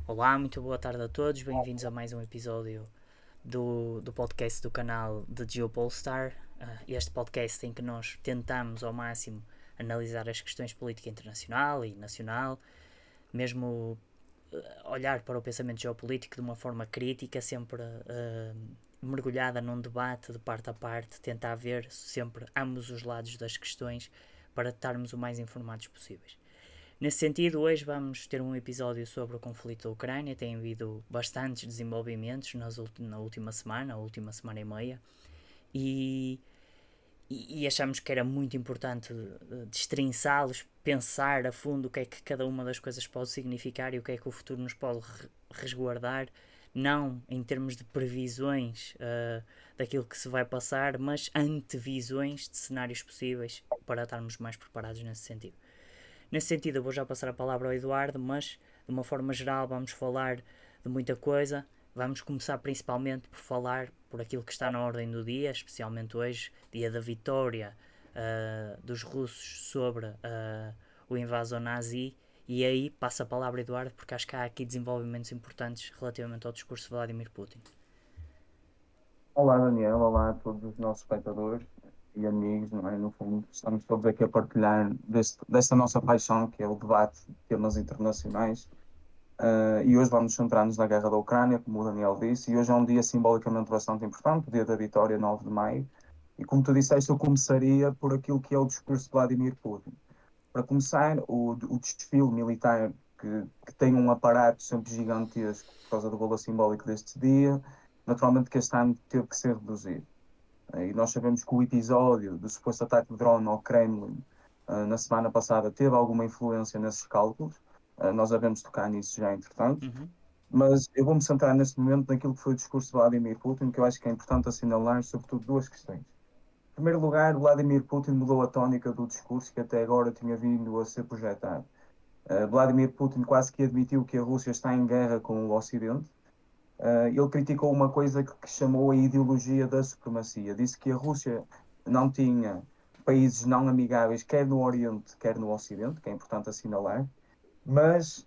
Olá, muito boa tarde a todos, bem-vindos a mais um episódio do podcast do canal de Geopolstar. Este podcast em que nós tentamos ao máximo analisar as questões de política internacional e nacional, mesmo olhar para o pensamento geopolítico de uma forma crítica, sempre mergulhada num debate de parte a parte, tentar ver sempre ambos os lados das questões para estarmos o mais informados possíveis. Nesse sentido, hoje vamos ter um episódio sobre o conflito da Ucrânia. Tem havido bastantes desenvolvimentos na última semana, a última semana e meia, e, e achamos que era muito importante destrinçá-los, pensar a fundo o que é que cada uma das coisas pode significar e o que é que o futuro nos pode resguardar, não em termos de previsões daquilo que se vai passar, mas antevisões de cenários possíveis para estarmos mais preparados nesse sentido. Nesse sentido, eu vou já passar a palavra ao Eduardo, mas de uma forma geral vamos falar de muita coisa. Vamos começar principalmente por falar por aquilo que está na ordem do dia, especialmente hoje, dia da vitória dos russos sobre o invasor nazi. E aí passo a palavra, Eduardo, porque acho que há aqui desenvolvimentos importantes relativamente ao discurso de Vladimir Putin. Olá, Daniel. Olá a todos os nossos espectadores e amigos, não é? No fundo, estamos todos aqui a partilhar desta nossa paixão, que é o debate de temas internacionais. E hoje vamos centrar-nos na guerra da Ucrânia, como o Daniel disse, e hoje é um dia simbolicamente bastante importante, o dia da vitória, 9 de maio. E como tu disseste, eu começaria por aquilo que é o discurso de Vladimir Putin. Para começar, o desfile militar, que tem um aparato sempre gigantesco por causa do valor simbólico deste dia, naturalmente que este ano teve que ser reduzido. E nós sabemos que o episódio do suposto ataque de drone ao Kremlin na semana passada teve alguma influência nesses cálculos. Nós devemos tocar nisso já, entretanto. Uhum. Mas eu vou-me centrar neste momento naquilo que foi o discurso de Vladimir Putin, que eu acho que é importante assinalar, sobretudo, duas questões. Em primeiro lugar, Vladimir Putin mudou a tónica do discurso que até agora tinha vindo a ser projetado. Vladimir Putin quase que admitiu que a Rússia está em guerra com o Ocidente. Ele criticou uma coisa que chamou a ideologia da supremacia. Disse que a Rússia não tinha países não amigáveis, quer no Oriente, quer no Ocidente, que é importante assinalar, mas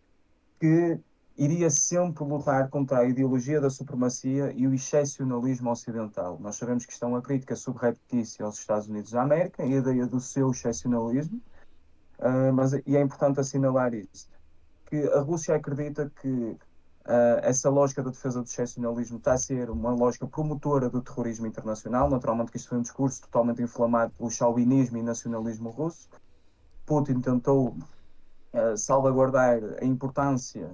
que iria sempre lutar contra a ideologia da supremacia e o excepcionalismo ocidental. Nós sabemos que isto é uma crítica subreptícia aos Estados Unidos da América e a ideia do seu excepcionalismo, e é importante assinalar isto, que a Rússia acredita que essa lógica da defesa do excepcionalismo está a ser uma lógica promotora do terrorismo internacional. Naturalmente que isto foi um discurso totalmente inflamado pelo chauvinismo e nacionalismo russo. Putin tentou salvaguardar a importância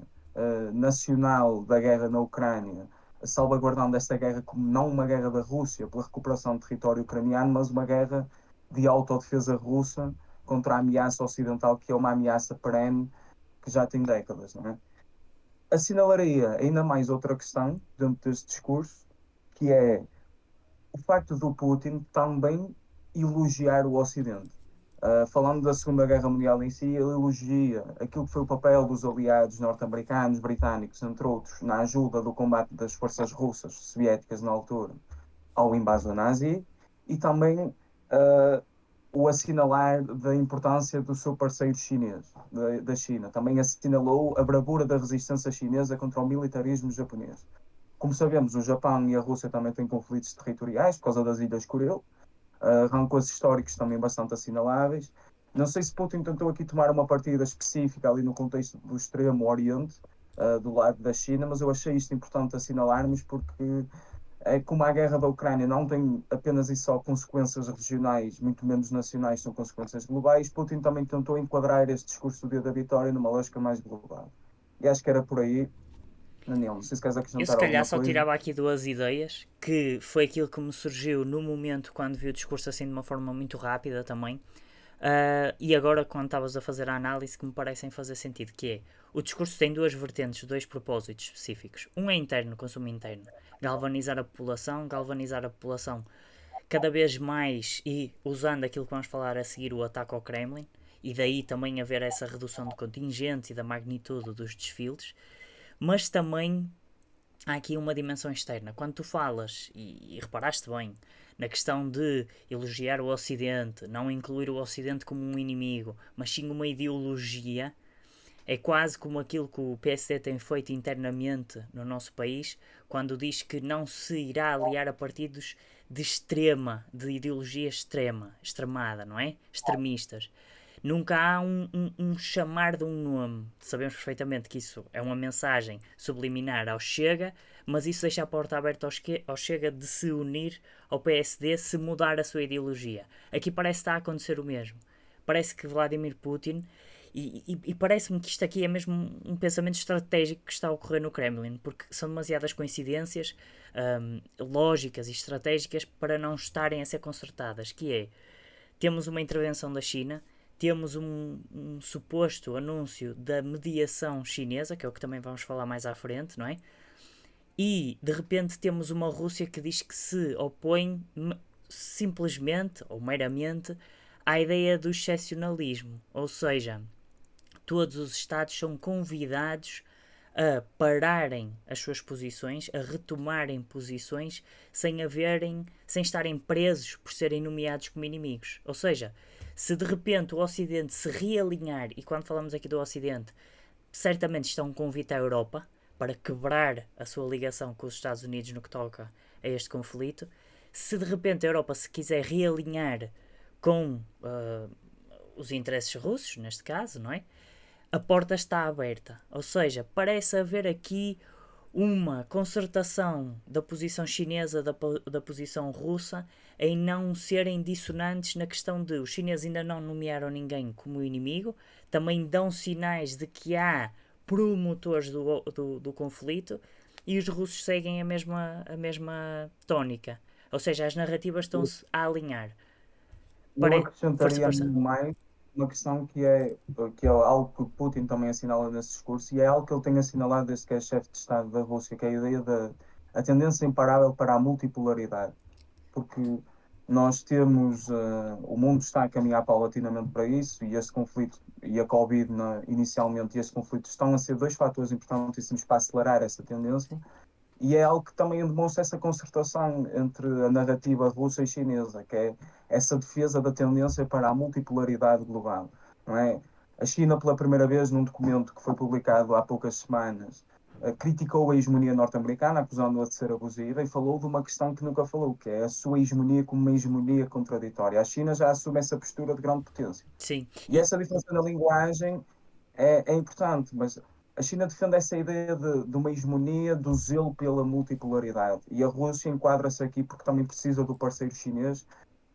nacional da guerra na Ucrânia, salvaguardando esta guerra como não uma guerra da Rússia pela recuperação de território ucraniano, mas uma guerra de autodefesa russa contra a ameaça ocidental, que é uma ameaça perene que já tem décadas, não é? Assinalaria ainda mais outra questão dentro deste discurso, que é o facto do Putin também elogiar o Ocidente. Falando da Segunda Guerra Mundial em si, ele elogia aquilo que foi o papel dos aliados norte-americanos, britânicos, entre outros, na ajuda do combate das forças russas, soviéticas na altura, ao invasor nazi, e também o assinalar da importância do seu parceiro chinês, da China. Também assinalou a bravura da resistência chinesa contra o militarismo japonês. Como sabemos, o Japão e a Rússia também têm conflitos territoriais por causa das Ilhas Kuril, rancores históricos também bastante assinaláveis. Não sei se Putin tentou aqui tomar uma partida específica ali no contexto do Extremo Oriente, do lado da China, mas eu achei isto importante assinalarmos porque é como a guerra da Ucrânia não tem apenas e só consequências regionais, muito menos nacionais, são consequências globais. Putin também tentou enquadrar este discurso do dia da vitória numa lógica mais global. E acho que era por aí. Daniel, não sei se queres Eu se acrescentar calhar alguma só coisa. tirava aqui duas ideias, que foi aquilo que me surgiu no momento quando vi o discurso assim de uma forma muito rápida também. E agora, quando estavas a fazer a análise, que me parecem fazer sentido, que é o discurso tem duas vertentes, dois propósitos específicos. Um é interno, consumo interno, galvanizar a população cada vez mais e usando aquilo que vamos falar a seguir, o ataque ao Kremlin, e daí também haver essa redução de contingentes e da magnitude dos desfiles, mas também há aqui uma dimensão externa. Quando tu falas, e reparaste bem, na questão de elogiar o Ocidente, não incluir o Ocidente como um inimigo, mas sim uma ideologia, É quase como aquilo que o PSD tem feito internamente no nosso país, quando diz que não se irá aliar a partidos de ideologia extremada, não é? Extremistas. Nunca há um chamar de um nome. Sabemos perfeitamente que isso é uma mensagem subliminar ao Chega, mas isso deixa a porta aberta ao Chega de se unir ao PSD se mudar a sua ideologia. Aqui parece que está a acontecer o mesmo. Parece que Vladimir Putin, e parece-me que isto aqui é mesmo pensamento estratégico que está a ocorrer no Kremlin, porque são demasiadas coincidências lógicas e estratégicas para não estarem a ser consertadas, que é, temos uma intervenção da China, temos um suposto anúncio da mediação chinesa, que é o que também vamos falar mais à frente, não é? E de repente temos uma Rússia que diz que se opõe simplesmente ou meramente à ideia do excepcionalismo, ou seja, todos os Estados são convidados a pararem as suas posições, a retomarem posições sem estarem presos por serem nomeados como inimigos. Ou seja, se de repente o Ocidente se realinhar, e quando falamos aqui do Ocidente, certamente está um convite à Europa para quebrar a sua ligação com os Estados Unidos no que toca a este conflito, se de repente a Europa se quiser realinhar com os interesses russos, neste caso, não é? A porta está aberta. Ou seja, parece haver aqui uma concertação da posição chinesa da posição russa em não serem dissonantes na questão de os chineses ainda não nomearam ninguém como inimigo, também dão sinais de que há promotores do conflito e os russos seguem a mesma tónica. Ou seja, as narrativas estão-se a alinhar. Eu Força, acrescentaria força. mais uma questão que é algo que o Putin também assinala nesse discurso, e é algo que ele tem assinalado desde que é chefe de Estado da Rússia, que é a ideia da a tendência imparável para a multipolaridade. Porque nós temos, o mundo está a caminhar paulatinamente para isso, e este conflito e a Covid, inicialmente, e este conflito estão a ser dois fatores importantíssimos para acelerar essa tendência. E é algo que também demonstra essa concertação entre a narrativa russa e chinesa, que é essa defesa da tendência para a multipolaridade global, não é? A China, pela primeira vez, num documento que foi publicado há poucas semanas, criticou a hegemonia norte-americana, acusando-a de ser abusiva, e falou de uma questão que nunca falou, que é a sua hegemonia como uma hegemonia contraditória. A China já assume essa postura de grande potência. Sim. E essa diferença na linguagem é importante, mas a China defende essa ideia de uma hegemonia, do zelo pela multipolaridade. E a Rússia enquadra-se aqui porque também precisa do parceiro chinês,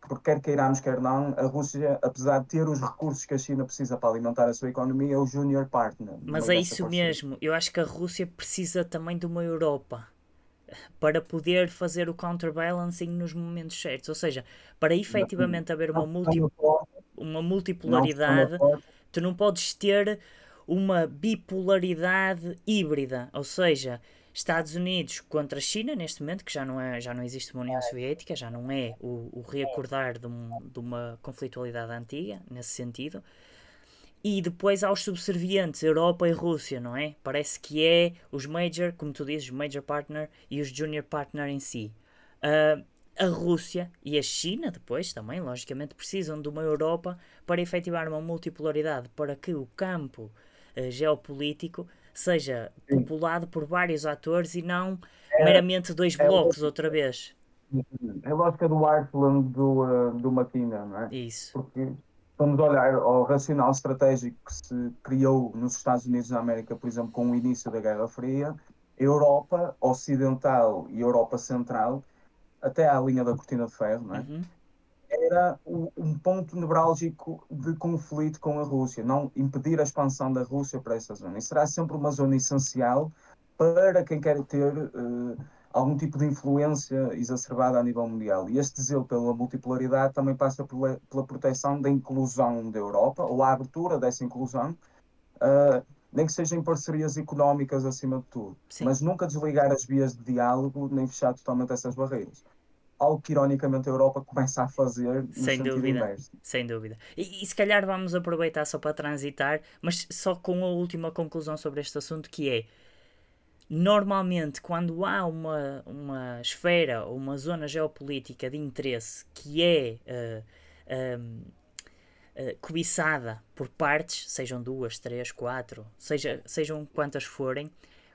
porque quer queiramos, quer não, a Rússia, apesar de ter os recursos que a China precisa para alimentar a sua economia, é o junior partner no Mas meio é dessa isso parceria. mesmo. Eu acho que a Rússia precisa também de uma Europa para poder fazer o counterbalancing nos momentos certos. Ou seja, para efetivamente haver Não fechando a porta, uma não fechando a multipolaridade, porta, tu não podes ter uma bipolaridade híbrida. Ou seja, Estados Unidos contra a China, neste momento, que já não existe uma União Soviética, já não é o reacordar de uma conflitualidade antiga, nesse sentido. E depois há os subservientes, Europa e Rússia, não é? Parece que é os major, como tu dizes, major partner e os junior partner em si. A Rússia e a China depois também, logicamente, precisam de uma Europa para efetivar uma multipolaridade, para que o campo geopolítico seja sim, populado por vários atores e não é, meramente dois é, blocos outra vez. é a lógica do Heartland do McKinnon, não é? Isso. Porque vamos olhar ao racional estratégico que se criou nos Estados Unidos da América, por exemplo, com o início da Guerra Fria, Europa Ocidental e Europa Central, até à linha da Cortina de Ferro, não é? Uhum. Era um ponto nevrálgico de conflito com a Rússia, não impedir a expansão da Rússia para essa zona. E será sempre uma zona essencial para quem quer ter algum tipo de influência exacerbada a nível mundial. E este zelo pela multipolaridade também passa pela proteção da inclusão da Europa, ou a abertura dessa inclusão, nem que sejam em parcerias económicas acima de tudo, Sim. mas nunca desligar as vias de diálogo, nem fechar totalmente essas barreiras. Algo que, ironicamente, a Europa começa a fazer no Sem sentido dúvida, inverso. sem dúvida. E se calhar vamos aproveitar só para transitar, mas só com a última conclusão sobre este assunto, que é, normalmente quando há uma esfera ou uma zona geopolítica de interesse que é cobiçada por partes, sejam duas, três, quatro, sejam quantas forem,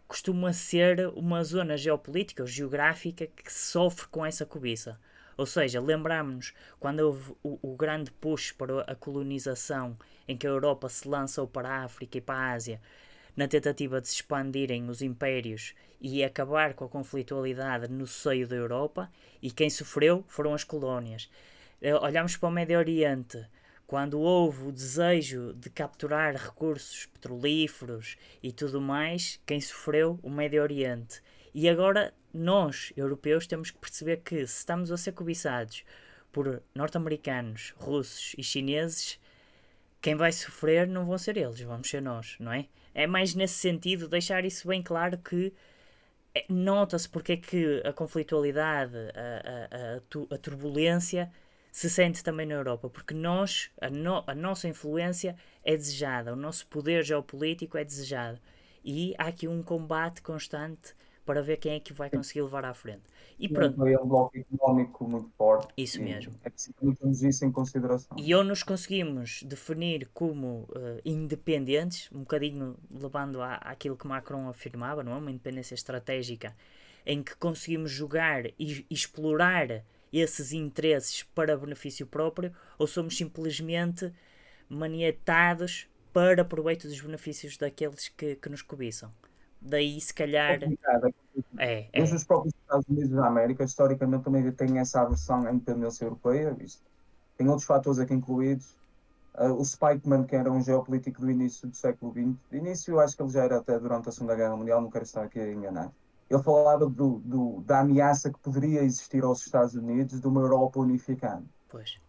costuma ser uma zona geopolítica ou geográfica que sofre com essa cobiça. Ou seja, lembramos-nos quando houve o grande push para a colonização, em que a Europa se lançou para a África e para a Ásia, na tentativa de se expandirem os impérios e acabar com a conflitualidade no seio da Europa, e quem sofreu foram as colónias. Olhamos para o Médio Oriente, quando houve o desejo de capturar recursos petrolíferos e tudo mais, quem sofreu? O Médio Oriente. E agora nós, europeus, temos que perceber que se estamos a ser cobiçados por norte-americanos, russos e chineses, quem vai sofrer não vão ser eles, vamos ser nós, não é? É mais nesse sentido, deixar isso bem claro que nota-se porque é que a conflitualidade, a turbulência se sente também na Europa, porque nós, a nossa influência é desejada, o nosso poder geopolítico é desejado. E há aqui um combate constante para ver quem é que vai conseguir levar à frente. E pronto, É um bloco económico muito forte isso e mesmo. é preciso termos isso em consideração. E ou nos conseguimos definir como independentes, um bocadinho levando àquilo que Macron afirmava, não é? Uma independência estratégica, em que conseguimos jogar e explorar esses interesses para benefício próprio, ou somos simplesmente maniatados para proveito dos benefícios daqueles que nos cobiçam. Daí, se calhar, Complicado. Desde é, os próprios Estados Unidos da América, historicamente também têm essa aversão à independência europeia. Isto tem outros fatores aqui incluídos. O Spikeman, que era um geopolítico do início do século XX, de início acho que ele já era até durante a Segunda Guerra Mundial, não quero estar aqui a enganar. Ele falava da ameaça que poderia existir aos Estados Unidos de uma Europa unificada. pois,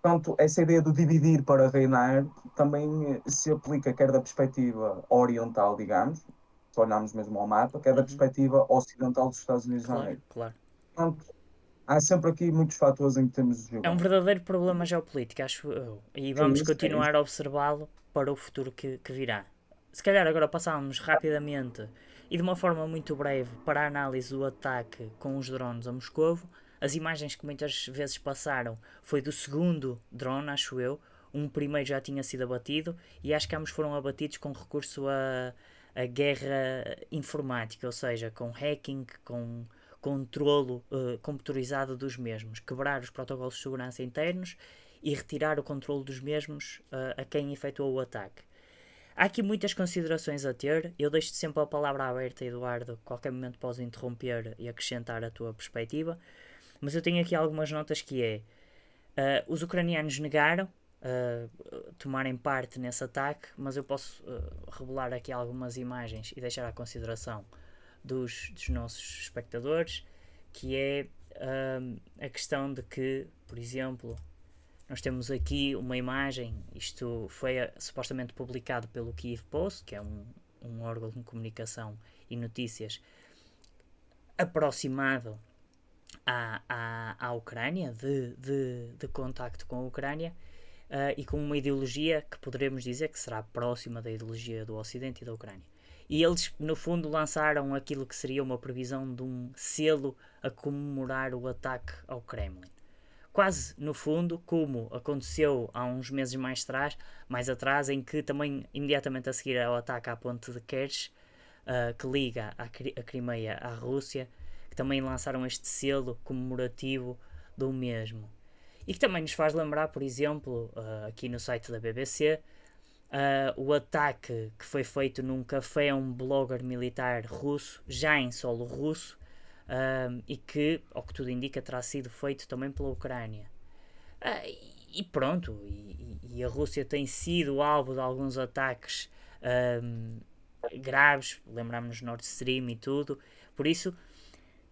Portanto, essa ideia do dividir para reinar também se aplica quer da perspectiva oriental, digamos, se olharmos mesmo ao mapa, quer da perspectiva ocidental dos Estados Unidos da claro, América. claro. Portanto, há sempre aqui muitos fatores em que temos de É um jogar. verdadeiro problema geopolítico, acho eu. E vamos É isso. continuar a observá-lo para o futuro que virá. Se calhar agora passávamos rapidamente e de uma forma muito breve para a análise do ataque com os drones a Moscovo. As imagens que muitas vezes passaram foi do segundo drone, acho eu. Um primeiro já tinha sido abatido e acho que ambos foram abatidos com recurso a guerra informática, ou seja, com hacking, com controlo computadorizado dos mesmos, quebrar os protocolos de segurança internos e retirar o controle dos mesmos a quem efetuou o ataque. Há aqui muitas considerações a ter. Eu deixo sempre a palavra aberta, Eduardo. Qualquer momento podes interromper e acrescentar a tua perspectiva. Mas eu tenho aqui algumas notas que é... os ucranianos negaram tomarem parte nesse ataque, mas eu posso revelar aqui algumas imagens e deixar à consideração dos nossos espectadores, que é a questão de que, por exemplo, nós temos aqui uma imagem, isto foi supostamente publicado pelo Kiev Post, que é um órgão de comunicação e notícias aproximado à Ucrânia, de contacto com a Ucrânia, e com uma ideologia que poderemos dizer que será próxima da ideologia do Ocidente e da Ucrânia. E eles, no fundo, lançaram aquilo que seria uma previsão de um selo a comemorar o ataque ao Kremlin. Quase, no fundo, como aconteceu há uns meses mais atrás, em que também, imediatamente a seguir ao ataque à ponte de Kerch, que liga a Crimeia à Rússia, que também lançaram este selo comemorativo do mesmo. E que também nos faz lembrar, por exemplo, aqui no site da BBC, o ataque que foi feito num café a um blogger militar russo, já em solo russo, e que, ao que tudo indica, terá sido feito também pela Ucrânia. E pronto, e a Rússia tem sido alvo de alguns ataques graves, lembramos-nos Nord Stream e tudo, por isso,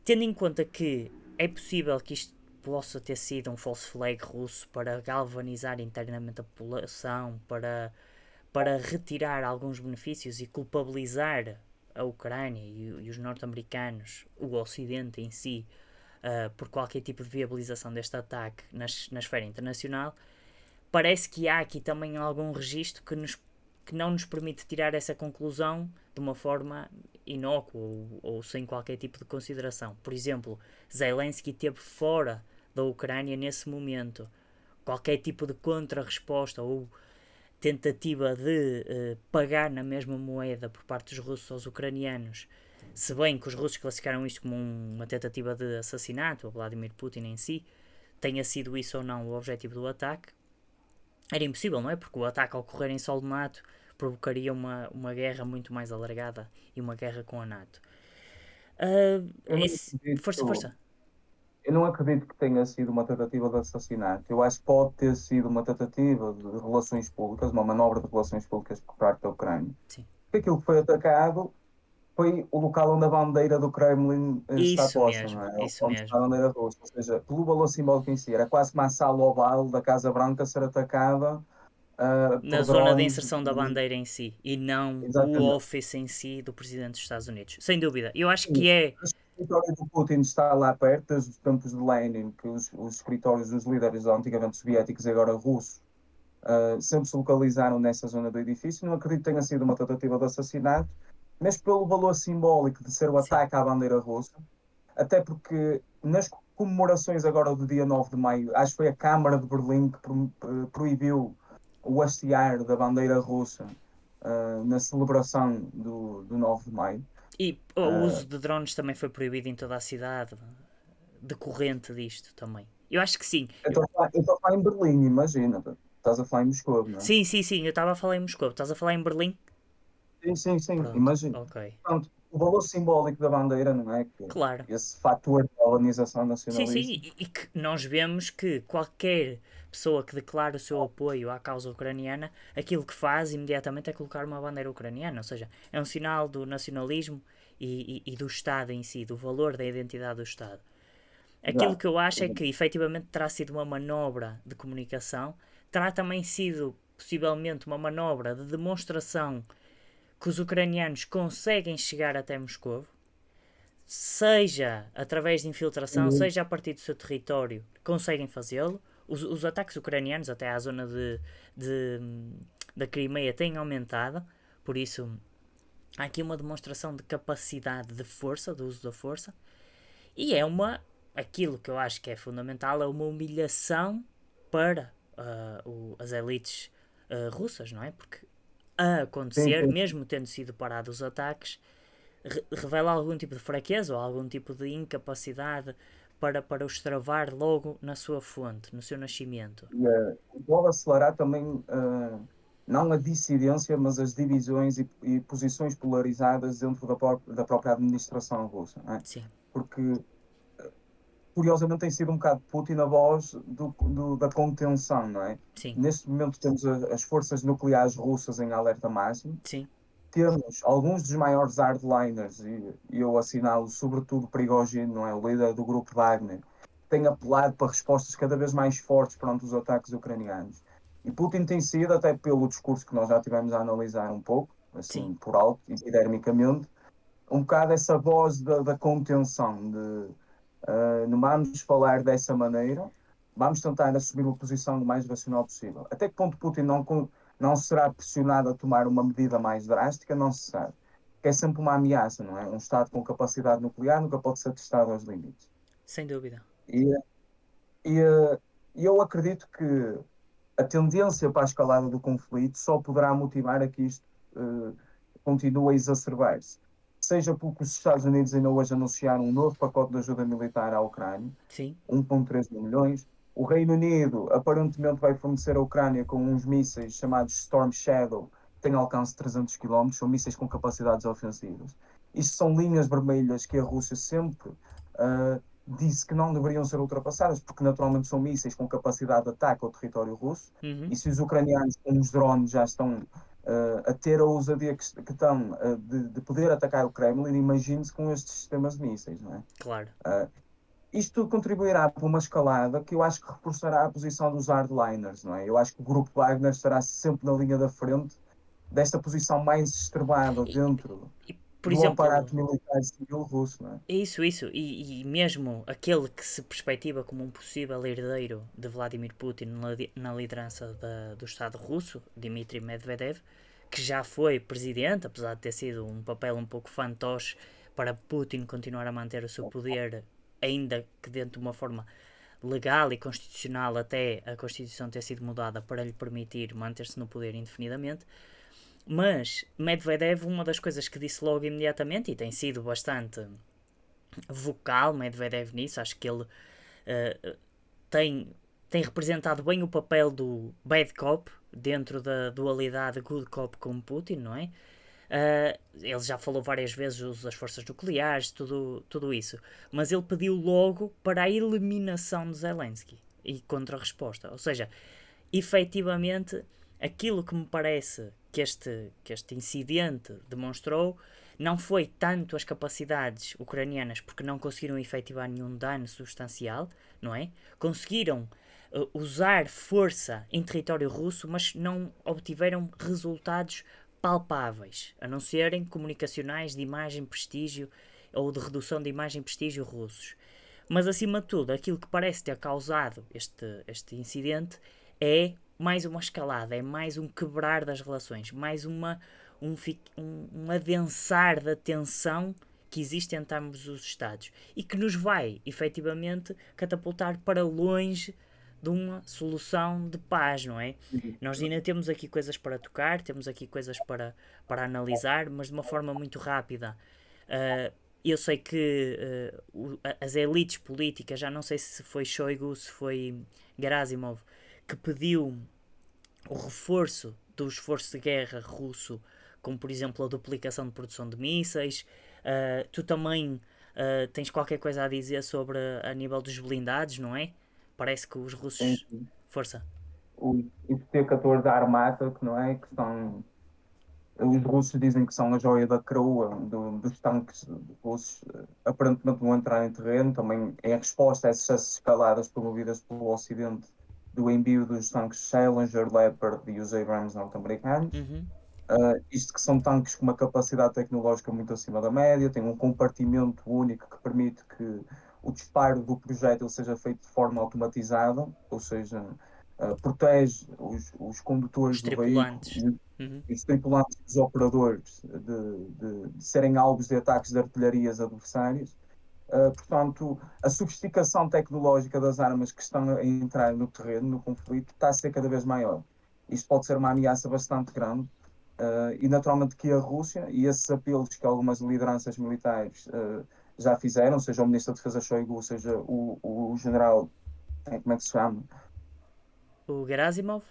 tendo em conta que é possível que isto possa ter sido um false flag russo para galvanizar internamente a população, para retirar alguns benefícios e culpabilizar a Ucrânia e os norte-americanos, o Ocidente em si, por qualquer tipo de viabilização deste ataque na esfera internacional, parece que há aqui também algum registro que não nos permite tirar essa conclusão de uma forma inócua ou sem qualquer tipo de consideração. Por exemplo, Zelensky esteve fora da Ucrânia nesse momento, qualquer tipo de contra-resposta ou tentativa de pagar na mesma moeda por parte dos russos aos ucranianos, se bem que os russos classificaram isto como uma tentativa de assassinato, o Vladimir Putin em si, tenha sido isso ou não o objetivo do ataque, era impossível, não é? Porque o ataque ao ocorrer em solo NATO provocaria uma guerra muito mais alargada e uma guerra com a NATO. Eu não Força, acredito, força. eu não acredito que tenha sido uma tentativa de assassinato. Eu acho que pode ter sido uma tentativa de relações públicas, uma manobra de relações públicas por parte da Ucrânia. Sim. Porque aquilo que foi atacado foi o local onde a bandeira do Kremlin está Isso posta, não mesmo, é? isso Onde está a mesmo. bandeira russa. Ou seja, pelo valor simbólico em si, era quase como a sala oval da Casa Branca ser atacada Na por zona de drones. inserção da bandeira em si e não o Exatamente. office em si do presidente dos Estados Unidos. Sem dúvida. Eu acho Sim, que é. acho que o escritório do Putin está lá perto, desde os tempos de Lenin, que os escritórios dos líderes antigamente soviéticos e agora russos sempre se localizaram nessa zona do edifício. Não acredito que tenha sido uma tentativa de assassinato, mas pelo valor simbólico de ser o Sim, ataque à bandeira russa, até porque nas comemorações agora do dia 9 de maio, acho que foi a Câmara de Berlim que proibiu o hastear da bandeira russa na celebração do 9 de maio. e o Uh, uso de drones também foi proibido em toda a cidade, decorrente disto também. Eu acho que sim. eu estou a falar em Berlim, imagina, estás a falar em Moscou, não é? Sim, sim, sim. Eu estava a falar em Moscou. Estás a falar em Berlim? Sim, sim, sim, Pronto, imagina. ok. Pronto, o valor simbólico da bandeira, não é? Que Claro. esse fator da organização Sim, sim. nacionalista. E que nós vemos que qualquer pessoa que declara o seu apoio à causa ucraniana, aquilo que faz imediatamente é colocar uma bandeira ucraniana. Ou seja, é um sinal do nacionalismo e do Estado em si, do valor da identidade do Estado. Aquilo Exato. que eu acho é que efetivamente terá sido uma manobra de comunicação, terá também sido possivelmente uma manobra de demonstração que os ucranianos conseguem chegar até Moscou, seja através de infiltração, E, seja a partir do seu território, conseguem fazê-lo. Os ataques ucranianos até à zona de, da Crimeia têm aumentado, por isso há aqui uma demonstração de capacidade de força, do uso da força, e é aquilo que eu acho que é fundamental, é uma humilhação para as elites russas, não é? Porque a sim, acontecer, sim. mesmo tendo sido parados os ataques, revela algum tipo de fraqueza ou algum tipo de incapacidade para os travar logo na sua fonte, no seu nascimento. Pode acelerar também, não a dissidência, mas as divisões e posições polarizadas dentro da própria administração russa, não é? Sim, Porque, curiosamente, tem sido um bocado Putin a voz da contenção, não é? sim, Neste momento temos as forças nucleares russas em alerta máximo, sim, temos alguns dos maiores hardliners, e eu assinalo sobretudo Prigozhin, não é? O líder do grupo Wagner, que tem apelado para respostas cada vez mais fortes perante os ataques ucranianos. E Putin tem sido, até pelo discurso que nós já tivemos a analisar um pouco, sim, assim, por alto, epidermicamente, um bocado essa voz da contenção, de não vamos falar dessa maneira, vamos tentar assumir uma posição o mais racional possível. Até que ponto Putin não será pressionado a tomar uma medida mais drástica, não se sabe. Que é sempre uma ameaça, não é? Um Estado com capacidade nuclear nunca pode ser testado aos limites. sem dúvida. E, e eu acredito que a tendência para a escalada do conflito só poderá motivar a que isto uh, continue a exacerbar-se. Seja porque os Estados Unidos ainda hoje anunciaram um novo pacote de ajuda militar à Ucrânia, Sim, 1,3 mil milhões. O Reino Unido aparentemente vai fornecer à Ucrânia com uns mísseis chamados Storm Shadow, que têm alcance de 300 km, são mísseis com capacidades ofensivas. Isto são linhas vermelhas que a Rússia sempre disse que não deveriam ser ultrapassadas, porque naturalmente são mísseis com capacidade de ataque ao território russo, uhum, e se os ucranianos com os drones já estão a ter a ousadia que estão de poder atacar o Kremlin, imagine-se com estes sistemas de mísseis, não é? claro. Isto tudo contribuirá para uma escalada que eu acho que reforçará a posição dos hardliners, não é? Eu acho que o grupo Wagner estará sempre na linha da frente desta posição mais extremada E, dentro e, por do exemplo, aparato militar civil russo, não é? isso. E mesmo aquele que se perspectiva como um possível herdeiro de Vladimir Putin na liderança do Estado russo, Dmitry Medvedev, que já foi presidente, apesar de ter sido um papel um pouco fantoche para Putin continuar a manter o seu poder, ainda que dentro de uma forma legal e constitucional até a Constituição ter sido mudada para lhe permitir manter-se no poder indefinidamente. Mas Medvedev, uma das coisas que disse logo imediatamente, e tem sido bastante vocal Medvedev nisso, acho que ele tem, tem representado bem o papel do bad cop dentro da dualidade good cop com Putin, não é? Ele já falou várias vezes do uso das forças nucleares, tudo isso. Mas ele pediu logo para a eliminação de Zelensky e contra-resposta. Ou seja, efetivamente, aquilo que me parece que este incidente demonstrou não foi tanto as capacidades ucranianas, porque não conseguiram efetivar nenhum dano substancial, não é? Conseguiram usar força em território russo, mas não obtiveram resultados palpáveis, a não serem comunicacionais de imagem prestígio ou de redução de imagem prestígio russos. Mas acima de tudo, aquilo que parece ter causado este incidente é mais uma escalada, é mais um quebrar das relações, mais um adensar da tensão que existe entre ambos os Estados e que nos vai, efetivamente, catapultar para longe de uma solução de paz, não é? Nós ainda temos aqui coisas para tocar, temos aqui coisas para analisar, mas de uma forma muito rápida. Eu sei que as elites políticas, já não sei se foi Shoigu, se foi Gerasimov, que pediu o reforço do esforço de guerra russo, como por exemplo a duplicação de produção de mísseis. Tu também tens qualquer coisa a dizer sobre a nível dos blindados, não é? Parece que os Sim, russos. sim. Força. Os T-14 da Armata, que não é? Que são, os russos dizem que são a joia da coroa dos tanques russos, aparentemente vão entrar em terreno, também em resposta a essas escaladas promovidas pelo Ocidente do envio dos tanques Challenger, Leopard e os Abrams norte-americanos. Uhum, Isto que são tanques com uma capacidade tecnológica muito acima da média, têm um compartimento único que permite que o disparo do projétil seja feito de forma automatizada, ou seja, protege os condutores os do veículo tripulantes. Uhum, e os tripulantes e os operadores de serem alvos de ataques de artilharias adversárias. Portanto, a sofisticação tecnológica das armas que estão a entrar no terreno, no conflito, está a ser cada vez maior. Isto pode ser uma ameaça bastante grande. E naturalmente que a Rússia e esses apelos que algumas lideranças militares já fizeram, seja o Ministro da Defesa Shoigu, seja o general, como é que se chama? o Gerasimov.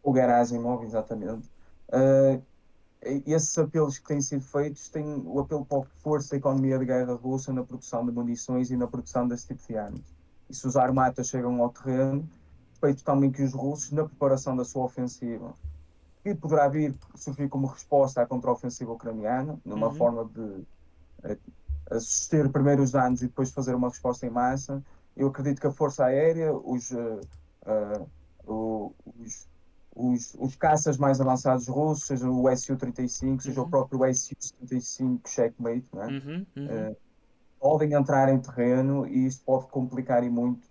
O Gerasimov, exatamente. Uh, Esses apelos que têm sido feitos têm o apelo para a força da economia de guerra russa na produção de munições e na produção desse tipo de armas. E se os armatas chegam ao terreno, respeito também que os russos, na preparação da sua ofensiva, que poderá vir surgir como resposta à contraofensiva ucraniana, numa Uhum, forma de suster primeiro os danos e depois fazer uma resposta em massa. Eu acredito que a Força Aérea, os, os caças mais avançados russos, seja o Su-35, seja o uhum, próprio Su-75 Checkmate, né? uhum, uhum. Podem entrar em terreno e isto pode complicar e muito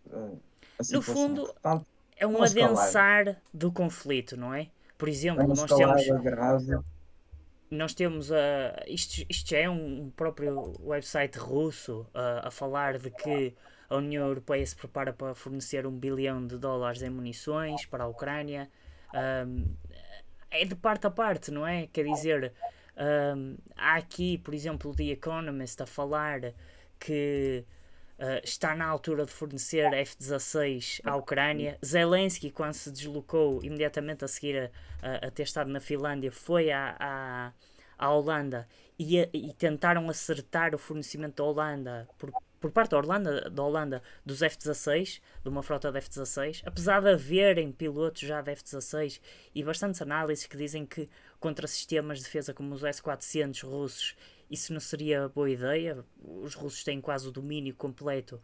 a No situação. fundo, Portanto, é é um uma escalada. adensar do conflito, não é? Por É exemplo, uma escalada grave. nós temos isto já é um próprio website russo a falar de que a União Europeia se prepara para fornecer 1 bilhão de dólares em munições para a Ucrânia. Um, é de parte a parte, não é? Quer dizer, há aqui, por exemplo, o The Economist a falar que está na altura de fornecer F-16 à Ucrânia. Zelensky, quando se deslocou imediatamente a seguir a ter estado na Finlândia, foi à Holanda e tentaram acertar o fornecimento da Holanda por parte da Holanda dos F-16, de uma frota de F-16, apesar de haverem pilotos já de F-16 e bastantes análises que dizem que contra sistemas de defesa como os S-400 russos isso não seria boa ideia. Os russos têm quase o domínio completo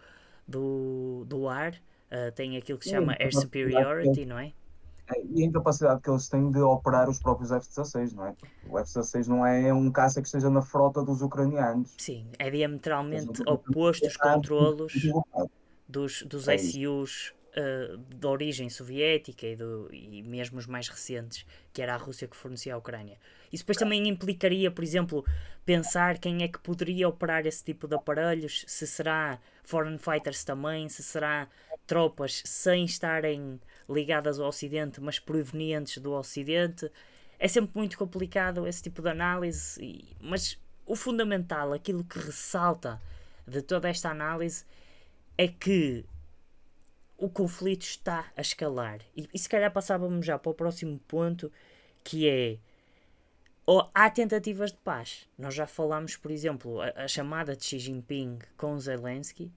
do ar, têm aquilo que se E a chama Air capacidade que Superiority, não é? E a incapacidade que eles têm de operar os próprios F-16, não é? Porque o F-16 não é um caça que esteja na frota dos ucranianos. Sim, é Eles diametralmente não oposto os controlos têm dos É isso. SUs de origem soviética e mesmo os mais recentes, que era a Rússia que fornecia à Ucrânia. Isso depois também implicaria, por exemplo, pensar quem é que poderia operar esse tipo de aparelhos, se será foreign fighters também, se será tropas sem estarem ligadas ao Ocidente, mas provenientes do Ocidente. É sempre muito complicado esse tipo de análise, mas o fundamental, aquilo que ressalta de toda esta análise, é que o conflito está a escalar. E se calhar passávamos já para o próximo ponto, que é há tentativas de paz. Nós já falámos, por exemplo, a chamada de Xi Jinping com Zelensky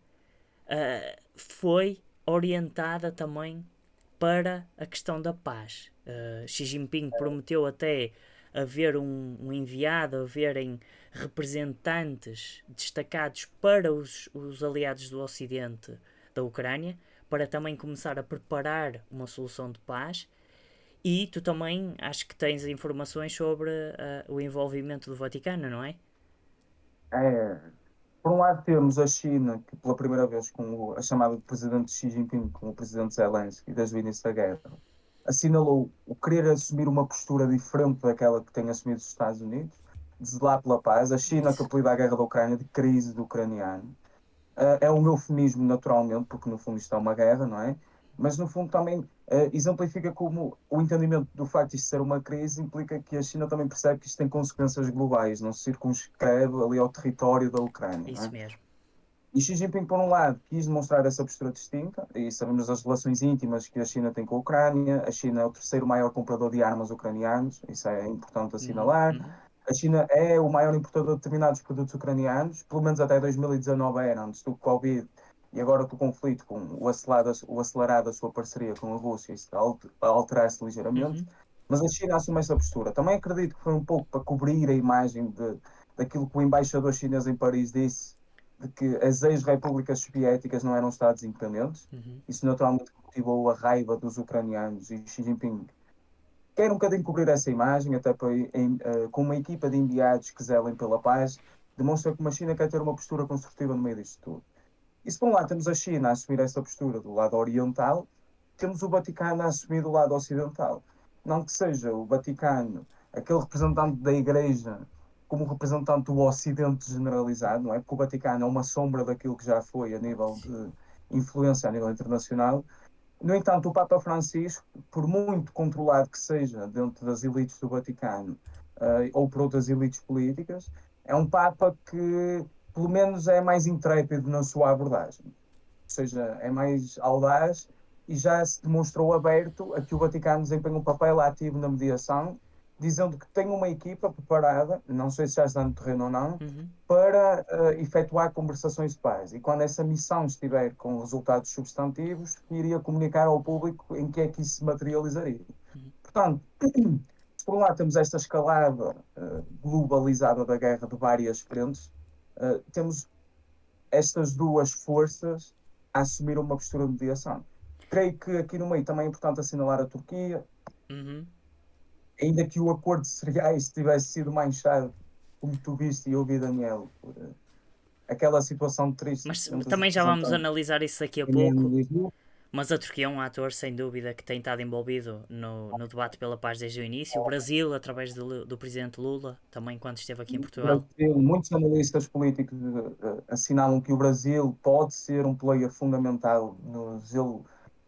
foi orientada também para a questão da paz. Xi Jinping prometeu até haver um enviado, haverem representantes destacados para os aliados do Ocidente da Ucrânia, para também começar a preparar uma solução de paz. E tu também acho que tens informações sobre o envolvimento do Vaticano, não é? É, por um lado temos a China, que pela primeira vez com a chamada de presidente Xi Jinping, com o presidente Zelensky, desde o início da guerra, assinalou o querer assumir uma postura diferente daquela que tem assumido os Estados Unidos, de zelar pela paz. A China que Isso. apelida a guerra da Ucrânia de crise do ucraniano. É um eufemismo, naturalmente, porque no fundo isto é uma guerra, não é? Mas no fundo também exemplifica como o entendimento do facto de isto ser uma crise implica que a China também percebe que isto tem consequências globais, não se circunscreve ali ao território da Ucrânia, não Isso é? mesmo. E Xi Jinping, por um lado, quis demonstrar essa postura distinta, e sabemos as relações íntimas que a China tem com a Ucrânia. A China é o terceiro maior comprador de armas ucranianos, isso é importante Uhum, assinalar. uhum, A China é o maior importador de determinados produtos ucranianos, pelo menos até 2019 era, antes do Covid, e agora com o conflito, com o acelerado da sua parceria com a Rússia, isso a alterar-se ligeiramente. uhum. Mas a China assume essa postura. Também acredito que foi um pouco para cobrir a imagem daquilo que o embaixador chinês em Paris disse, de que as ex-repúblicas soviéticas não eram Estados independentes. Uhum. Isso naturalmente motivou a raiva dos ucranianos e Xi Jinping quer um bocadinho cobrir essa imagem, até para, com uma equipa de enviados que zelem pela paz, demonstra que a China quer ter uma postura construtiva no meio disto tudo. E se por um lado temos a China a assumir essa postura do lado oriental, temos o Vaticano a assumir do lado ocidental. Não que seja o Vaticano aquele representante da Igreja como representante do Ocidente generalizado, não é? Porque o Vaticano é uma sombra daquilo que já foi a nível de influência a nível internacional. No entanto, o Papa Francisco, por muito controlado que seja dentro das elites do Vaticano ou por outras elites políticas, é um Papa que, pelo menos, é mais intrépido na sua abordagem. Ou seja, é mais audaz e já se demonstrou aberto a que o Vaticano desempenhe um papel ativo na mediação, dizendo que tem uma equipa preparada, não sei se já está no terreno ou não, Uhum. para efetuar conversações de paz. E quando essa missão estiver com resultados substantivos, iria comunicar ao público em que é que isso se materializaria. Portanto, se por um lado temos esta escalada globalizada da guerra de várias frentes, temos estas duas forças a assumir uma postura de mediação. Creio que aqui no meio também é importante assinalar a Turquia, Uhum. ainda que o acordo de cereais tivesse sido manchado, como tu viste e eu vi, Daniel, por aquela situação triste Mas entre os também já vamos representantes analisar isso daqui a pouco. do Mas a Turquia é um ator, sem dúvida, que tem estado envolvido no debate pela paz desde o início. O Brasil, através do presidente Lula, também quando esteve aqui em Portugal. Brasil. Muitos analistas políticos assinalam que o Brasil pode ser um player fundamental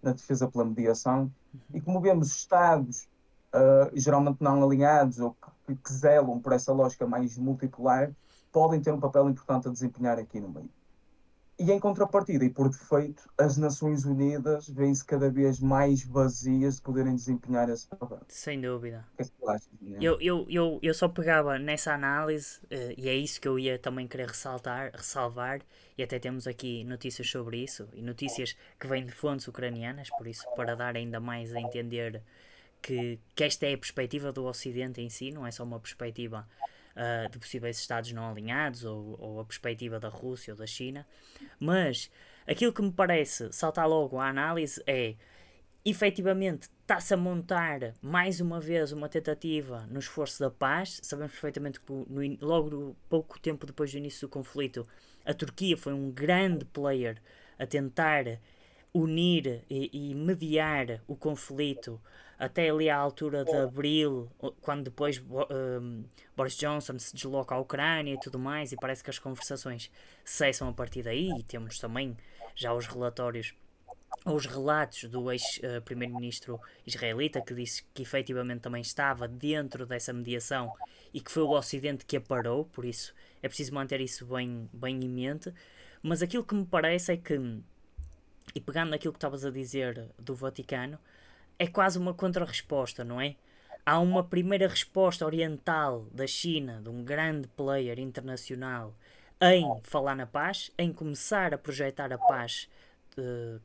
na defesa pela mediação. E como vemos, Estados geralmente não alinhados ou que zelam por essa lógica mais multipolar podem ter um papel importante a desempenhar aqui no meio. E em contrapartida, e por defeito, as Nações Unidas vêm-se cada vez mais vazias de poderem desempenhar esse papel. Sem dúvida. O que é que tu achas, Daniel? Eu só pegava nessa análise, e é isso que eu ia também querer ressalvar, e até temos aqui notícias sobre isso, e notícias que vêm de fontes ucranianas, por isso, para dar ainda mais a entender que esta é a perspectiva do Ocidente em si, não é só uma perspectiva de possíveis Estados não alinhados ou a perspectiva da Rússia ou da China, mas aquilo que me parece saltar logo à análise é efetivamente está-se a montar mais uma vez uma tentativa no esforço da paz. Sabemos perfeitamente que logo pouco tempo depois do início do conflito a Turquia foi um grande player a tentar unir e mediar o conflito até ali à altura de abril, quando depois Boris Johnson se desloca à Ucrânia e tudo mais, e parece que as conversações cessam a partir daí. E temos também já os relatórios aos relatos do ex-primeiro-ministro israelita, que disse que efetivamente também estava dentro dessa mediação e que foi o Ocidente que a parou, por isso é preciso manter isso bem em mente. Mas aquilo que me parece é que, e pegando naquilo que estavas a dizer do Vaticano, é quase uma contra-resposta, não é? Há uma primeira resposta oriental da China, de um grande player internacional, em falar na paz, em começar a projetar a paz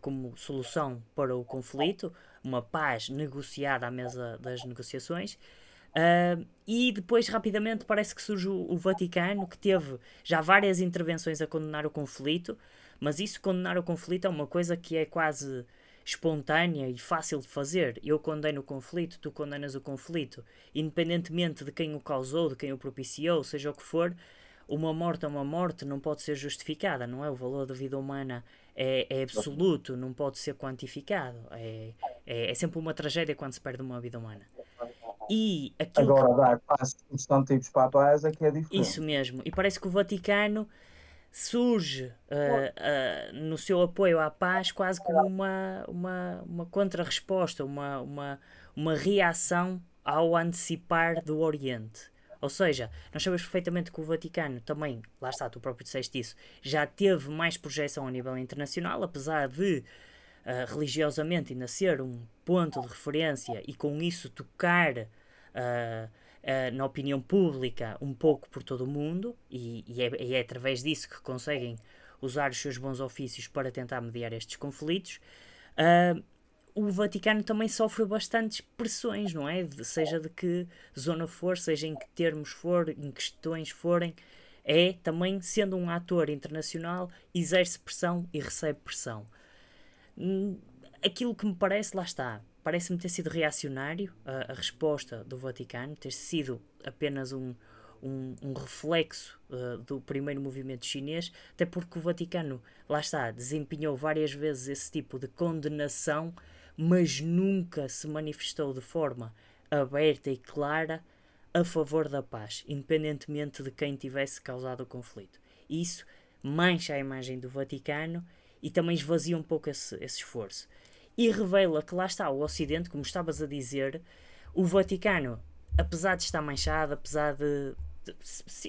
como solução para o conflito, uma paz negociada à mesa das negociações. E depois, rapidamente, parece que surge o Vaticano, que teve já várias intervenções a condenar o conflito, mas isso, condenar o conflito, é uma coisa que é quase espontânea e fácil de fazer. Eu condeno o conflito, tu condenas o conflito, independentemente de quem o causou, de quem o propiciou, seja o que for. Uma morte é uma morte, não pode ser justificada, não é? O valor da vida humana é absoluto, não pode ser quantificado. É sempre uma tragédia quando se perde uma vida humana. E aquilo que. Agora, dar passos substantivos para a paz é que é Isso diferente. mesmo. E parece que o Vaticano surge no seu apoio à paz quase como uma contra-resposta, uma reação ao antecipar do Oriente. Ou seja, nós sabemos perfeitamente que o Vaticano também, lá está, tu próprio disseste isso, já teve mais projeção a nível internacional, apesar de religiosamente ainda ser um ponto de referência e com isso tocar na opinião pública um pouco por todo o mundo, e é através disso que conseguem usar os seus bons ofícios para tentar mediar estes conflitos. Uh, o Vaticano também sofre bastantes pressões, não é? Seja de que zona for, seja em que termos for, em que questões forem, é também, sendo um ator internacional, exerce pressão e recebe pressão. Aquilo que me parece, lá está, parece-me ter sido reacionário a resposta do Vaticano, ter sido apenas um reflexo do primeiro movimento chinês, até porque o Vaticano, lá está, desempenhou várias vezes esse tipo de condenação, mas nunca se manifestou de forma aberta e clara a favor da paz, independentemente de quem tivesse causado o conflito. Isso mancha a imagem do Vaticano e também esvazia um pouco esse esforço. E revela que lá está o Ocidente, como estavas a dizer, o Vaticano, apesar de estar manchado, apesar de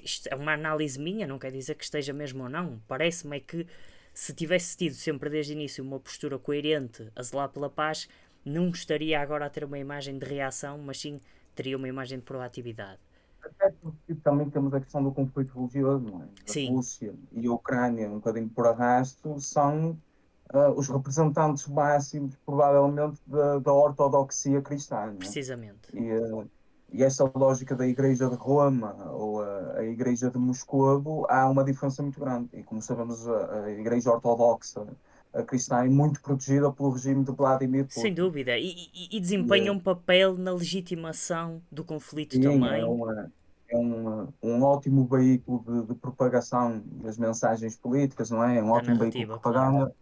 isto é uma análise minha, não quer dizer que esteja mesmo ou não, parece-me é que se tivesse tido sempre desde o início uma postura coerente a zelar pela paz, não estaria agora a ter uma imagem de reação, mas sim teria uma imagem de proatividade. Até porque também temos a questão do conflito religioso, não é? A Sim, Rússia e a Ucrânia, um bocadinho por arrasto, são os representantes máximos, provavelmente, da ortodoxia cristã, não é? precisamente. E, e essa lógica da Igreja de Roma ou a Igreja de Moscovo, há uma diferença muito grande. E como sabemos, a Igreja Ortodoxa a cristã é muito protegida pelo regime de Vladimir Sem Putin. dúvida. E E, desempenha um papel na legitimação do conflito sim, também, um ótimo veículo de propagação das mensagens políticas, não é? É um da ótimo veículo de narrativa, claro. propaganda,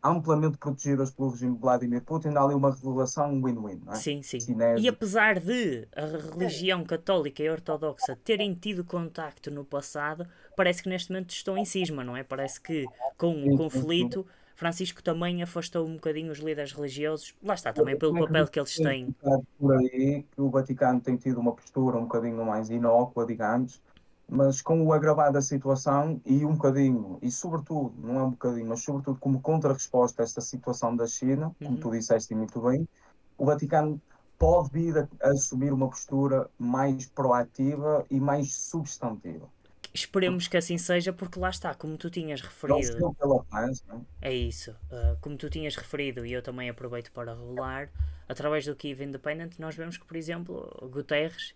amplamente protegidas pelo regime de Vladimir Putin. Há ali uma relação win-win, não é? Sim, sim. E Cinese. apesar de a religião católica e ortodoxa terem tido contacto no passado, parece que neste momento estão em cisma, não é? Parece que com o Sim, sim, sim. conflito, Francisco também afastou um bocadinho os líderes religiosos, lá está, também Eu pelo também papel acredito que eles que seja um têm. bocado por aí que o Vaticano tem tido uma postura um bocadinho mais inócua, digamos, mas com o agravar da situação e um bocadinho, e sobretudo, não é um bocadinho, mas sobretudo como contra-resposta a esta situação da China, como Uhum. tu disseste muito bem, o Vaticano pode vir a assumir uma postura mais proativa e mais substantiva. Porque Esperemos que assim seja, porque lá está, como tu tinhas ele referido, saiu pela paz, não é? é isso. Como tu tinhas referido, e eu também aproveito para regular, através do Kiev Independent, nós vemos que, por exemplo, Guterres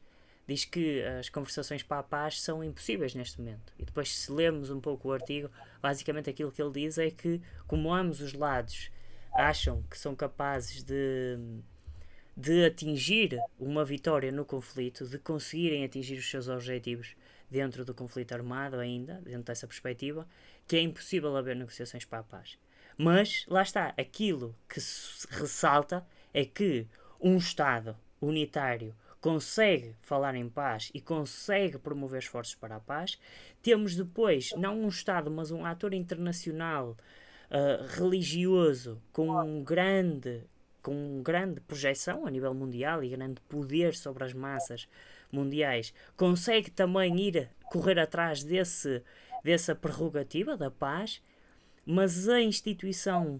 diz que as conversações para a paz são impossíveis neste momento. E depois, se lermos um pouco o artigo, basicamente aquilo que ele diz é que, como ambos os lados acham que são capazes de atingir uma vitória no conflito, de conseguirem atingir os seus objetivos dentro do conflito armado ainda, dentro dessa perspectiva, que é impossível haver negociações para a paz. Mas, lá está, aquilo que se ressalta é que um Estado unitário consegue falar em paz e consegue promover esforços para a paz. Temos depois, não um Estado, mas um ator internacional religioso com grande projeção a nível mundial e grande poder sobre as massas mundiais, consegue também ir correr atrás dessa prerrogativa da paz, mas a instituição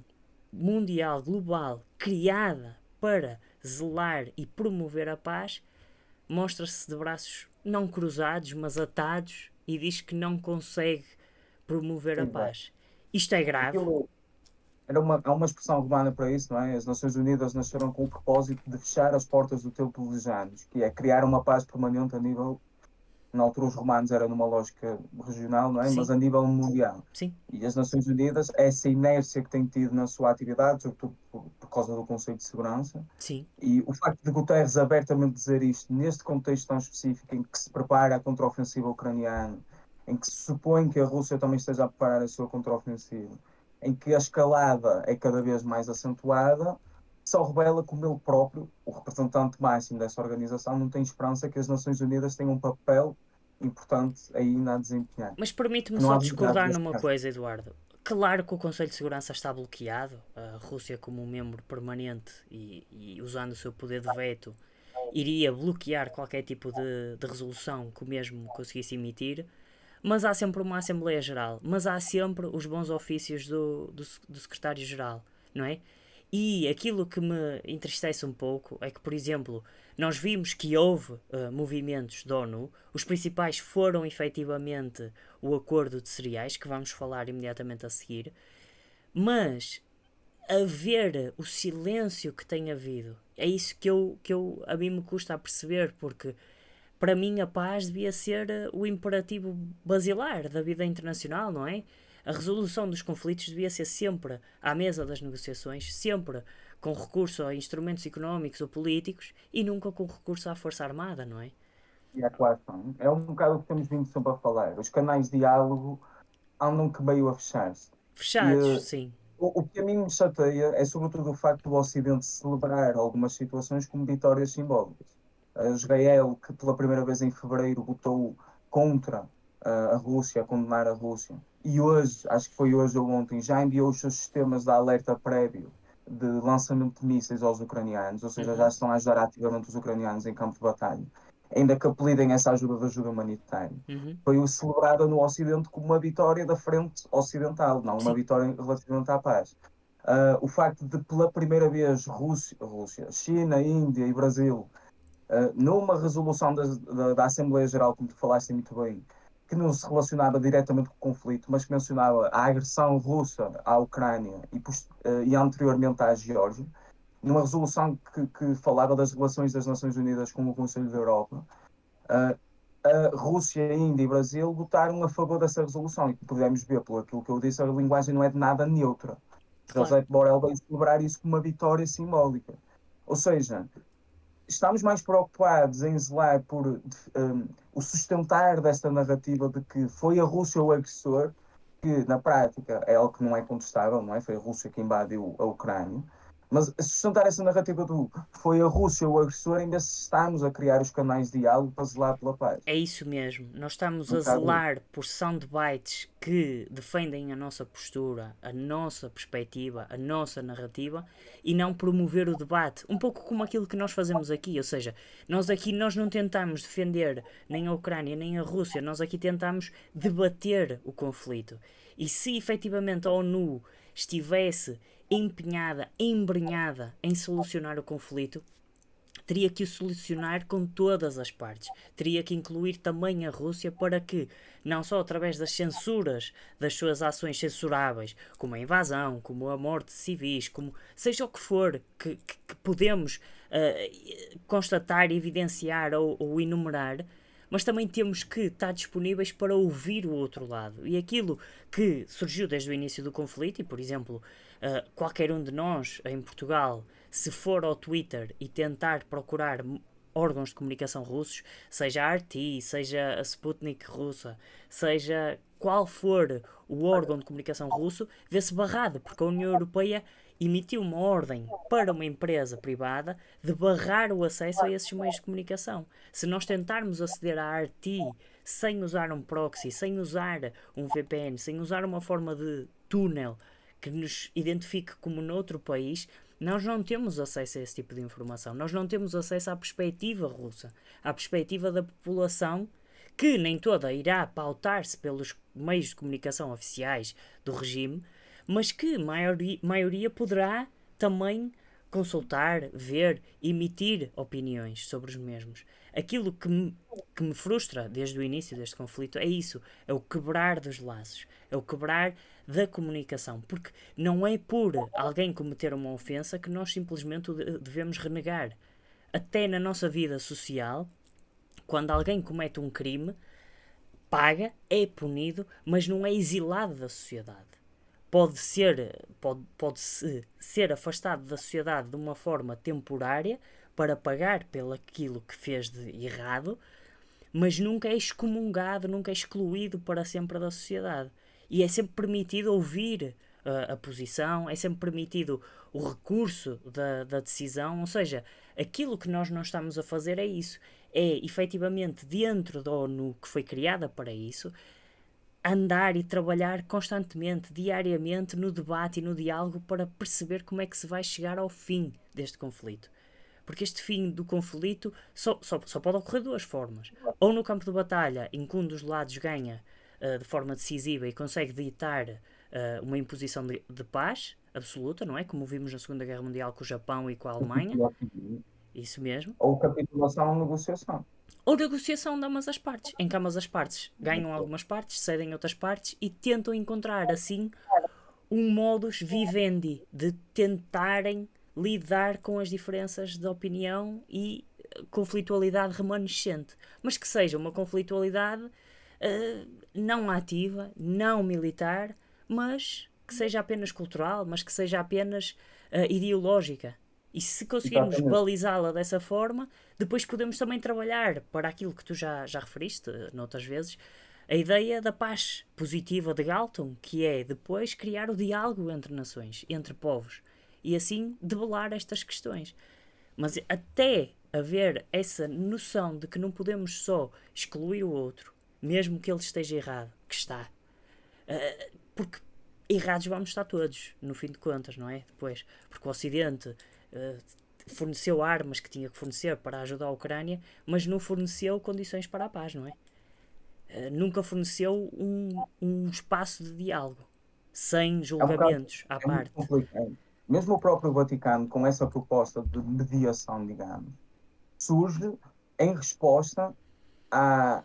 mundial, global, criada para zelar e promover a paz, mostra-se de braços não cruzados, mas atados, e diz que não consegue promover a Exato. paz. Isto é grave? Aquilo há uma expressão romana para isso, não é? As Nações Unidas nasceram com o propósito de fechar as portas do templo de Janos, que é criar uma paz permanente a nível. Na altura, os romanos era numa lógica regional, não é? Mas Sim, a nível mundial. sim, E as Nações Unidas, essa inércia que tem tido na sua atividade, sobretudo por causa do Conselho de Segurança, sim, e o facto de Guterres abertamente dizer isto, neste contexto tão específico, em que se prepara a contraofensiva ucraniana, em que se supõe que a Rússia também esteja a preparar a sua contraofensiva, em que a escalada é cada vez mais acentuada, só revela como ele próprio, o representante máximo dessa organização, não tem esperança que as Nações Unidas tenham um papel importante ainda a desempenhar. mas permite-me Que não só há vontade discordar neste numa caso. coisa, Eduardo. Claro que o Conselho de Segurança está bloqueado, a Rússia, como um membro permanente e usando o seu poder de veto, iria bloquear qualquer tipo de resolução que o mesmo conseguisse emitir, mas há sempre uma Assembleia Geral, mas há sempre os bons ofícios do Secretário-Geral, não é? E aquilo que me entristece um pouco é que, por exemplo, nós vimos que houve movimentos da ONU, os principais foram efetivamente o acordo de cereais, que vamos falar imediatamente a seguir, mas a ver o silêncio que tem havido, é isso a mim me custa a perceber, porque para mim a paz devia ser o imperativo basilar da vida internacional, não é? A resolução dos conflitos devia ser sempre à mesa das negociações, sempre com recurso a instrumentos económicos ou políticos e nunca com recurso à força armada, não é? E a coação. É um bocado o que temos vindo sempre a falar. Os canais de diálogo andam que meio a fechar-se. E Fechados, sim. o que a mim me chateia é sobretudo o facto do Ocidente celebrar algumas situações como vitórias simbólicas. Israel, que pela primeira vez em fevereiro votou contra a Rússia, a condenar a Rússia, e hoje, acho que foi hoje ou ontem, já enviou os seus sistemas de alerta prévio de lançamento de mísseis aos ucranianos, ou seja, já Uhum. estão a ajudar ativamente os ucranianos em campo de batalha, ainda que apelidem essa ajuda de ajuda humanitária. Uhum. Foi celebrada no Ocidente como uma vitória da frente ocidental, não uma Sim, vitória relativamente à paz. O facto de, pela primeira vez, Rússia, China, Índia e Brasil, numa resolução da Assembleia Geral, como tu falaste muito bem, que não se relacionava diretamente com o conflito, mas que mencionava a agressão russa à Ucrânia e anteriormente à Geórgia, numa resolução que falava das relações das Nações Unidas com o Conselho da Europa, uh, a Rússia, a Índia e Brasil votaram a favor dessa resolução. E podemos ver, pelo aquilo que eu disse, a linguagem não é de nada neutra. claro. José Borrell veio celebrar isso como uma vitória simbólica. Ou seja, estamos mais preocupados em zelar por o sustentar desta narrativa de que foi a Rússia o agressor, que na prática é algo que não é contestável, não é? Foi a Rússia que invadiu a Ucrânia. Mas sustentar essa narrativa do foi a Rússia o agressor, ainda se estamos a criar os canais de diálogo para zelar pela paz. É isso mesmo. Nós estamos Um a bocado zelar por soundbites que defendem a nossa postura, a nossa perspectiva, a nossa narrativa e não promover o debate. Um pouco como aquilo que nós fazemos aqui. Ou seja, nós não tentamos defender nem a Ucrânia nem a Rússia. Nós aqui tentamos debater o conflito. E se efetivamente a ONU estivesse empenhada, embrenhada em solucionar o conflito, teria que o solucionar com todas as partes. Teria que incluir também a Rússia para que, não só através das censuras das suas ações censuráveis, como a invasão, como a morte de civis, como seja o que for que podemos constatar, evidenciar ou enumerar, mas também temos que estar disponíveis para ouvir o outro lado. E aquilo que surgiu desde o início do conflito, e por exemplo, qualquer um de nós em Portugal, se for ao Twitter e tentar procurar órgãos de comunicação russos, seja a RT, seja a Sputnik russa, seja qual for o órgão de comunicação russo, vê-se barrado, porque a União Europeia emitiu uma ordem para uma empresa privada de barrar o acesso a esses meios de comunicação. Se nós tentarmos aceder à RT sem usar um proxy, sem usar um VPN, sem usar uma forma de túnel que nos identifique como noutro país, nós não temos acesso a esse tipo de informação. Nós não temos acesso à perspectiva russa, à perspectiva da população, que nem toda irá pautar-se pelos meios de comunicação oficiais do regime, mas que maioria poderá também consultar, ver, emitir opiniões sobre os mesmos. Aquilo que me frustra desde o início deste conflito é isso, é o quebrar dos laços, é o quebrar da comunicação, porque não é por alguém cometer uma ofensa que nós simplesmente o devemos renegar. Até na nossa vida social, quando alguém comete um crime, paga, é punido, mas não é exilado da sociedade. Pode ser afastado da sociedade de uma forma temporária para pagar pelo aquilo que fez de errado, mas nunca é excomungado, nunca é excluído para sempre da sociedade. E é sempre permitido ouvir a posição, é sempre permitido o recurso da decisão, ou seja, aquilo que nós não estamos a fazer é isso. É efetivamente dentro da ONU, que foi criada para isso, andar e trabalhar constantemente, diariamente, no debate e no diálogo para perceber como é que se vai chegar ao fim deste conflito. Porque este fim do conflito só pode ocorrer de duas formas. Ou no campo de batalha, em que um dos lados ganha de forma decisiva e consegue ditar uma imposição de paz absoluta, não é? Como vimos na Segunda Guerra Mundial com o Japão e com a Alemanha. Isso mesmo. Ou capitulação ou negociação. Ou negociação de ambas as partes, em que ambas as partes ganham algumas partes, cedem outras partes e tentam encontrar assim um modus vivendi de tentarem lidar com as diferenças de opinião e conflitualidade remanescente, mas que seja uma conflitualidade não ativa, não militar, mas que seja apenas cultural, mas que seja apenas ideológica. E se conseguirmos balizá-la dessa forma, depois podemos também trabalhar para aquilo que tu já referiste noutras vezes, a ideia da paz positiva de Galton, que é depois criar o diálogo entre nações, entre povos, e assim debelar estas questões. Mas até haver essa noção de que não podemos só excluir o outro, mesmo que ele esteja errado, que está, porque errados vamos estar todos, no fim de contas, não é? Depois, porque o Ocidente forneceu armas que tinha que fornecer para ajudar a Ucrânia, mas não forneceu condições para a paz, não é? Nunca forneceu um espaço de diálogo, sem julgamentos à parte. Muito complicado. Mesmo o próprio Vaticano, com essa proposta de mediação, digamos, surge em resposta à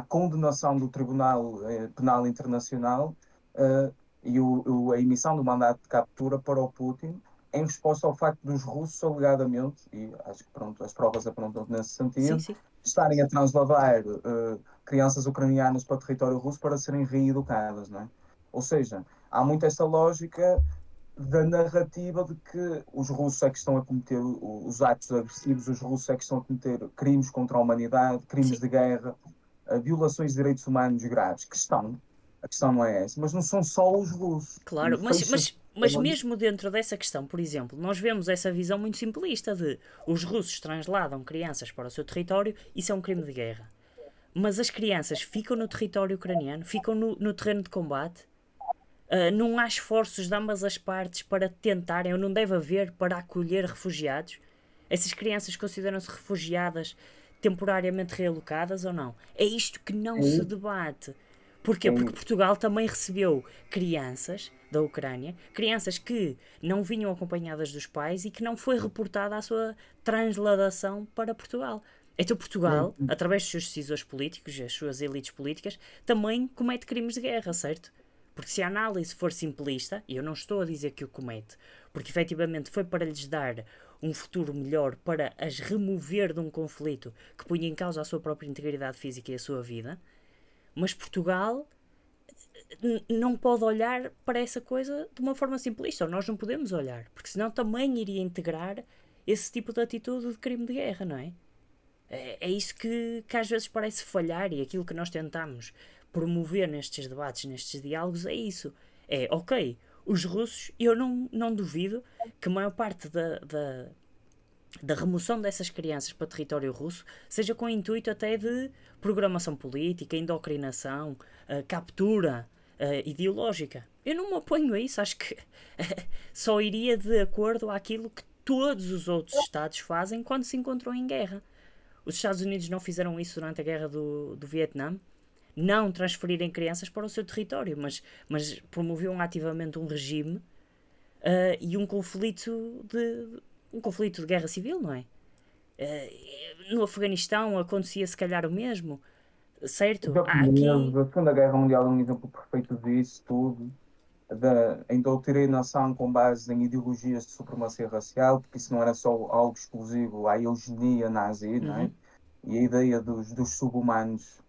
condenação do Tribunal Penal Internacional e a emissão do mandato de captura para o Putin, em resposta ao facto dos russos, alegadamente, e acho que pronto, as provas apontam nesse sentido, Sim. estarem a transladar crianças ucranianas para o território russo para serem reeducadas, não é? Ou seja, há muito essa lógica da narrativa de que os russos é que estão a cometer os atos agressivos, os russos é que estão a cometer crimes contra a humanidade, crimes de guerra, violações de direitos humanos graves, a questão não é essa, mas não são só os russos. Claro, mas mesmo dentro dessa questão, por exemplo, nós vemos essa visão muito simplista de os russos transladam crianças para o seu território, isso é um crime de guerra. Mas as crianças ficam no território ucraniano, ficam no terreno de combate. Não há esforços de ambas as partes para tentarem, ou não deve haver, para acolher refugiados. Essas crianças consideram-se refugiadas temporariamente realocadas ou não? É isto que não se debate. Porquê? Porque Portugal também recebeu crianças da Ucrânia, crianças que não vinham acompanhadas dos pais e que não foi reportada a sua transladação para Portugal. Então Portugal, através dos seus decisores políticos, as suas elites políticas, também comete crimes de guerra, certo? Porque se a análise for simplista, e eu não estou a dizer que o comete, porque efetivamente foi para lhes dar um futuro melhor, para as remover de um conflito que punha em causa a sua própria integridade física e a sua vida, mas Portugal não pode olhar para essa coisa de uma forma simplista, ou nós não podemos olhar, porque senão também iria integrar esse tipo de atitude de crime de guerra, não é? É isso que às vezes parece falhar, e aquilo que nós tentamos promover nestes debates, nestes diálogos, é isso. É, ok, os russos, eu não duvido que a maior parte da remoção dessas crianças para território russo seja com o intuito até de programação política, endocrinação, captura ideológica. Eu não me oponho a isso, acho que só iria de acordo àquilo que todos os outros Estados fazem quando se encontram em guerra. Os Estados Unidos não fizeram isso durante a guerra do Vietnã, não transferirem crianças para o seu território, mas promoviam ativamente um regime e um conflito de guerra civil, não é? No Afeganistão acontecia se calhar o mesmo, Os certo? Há japoneses, aqui. a Segunda Guerra Mundial é um exemplo perfeito disso tudo, em doutrinação com base em ideologias de supremacia racial, porque isso não era só algo exclusivo à eugenia nazi, não é? Uhum. E a ideia dos sub-humanos,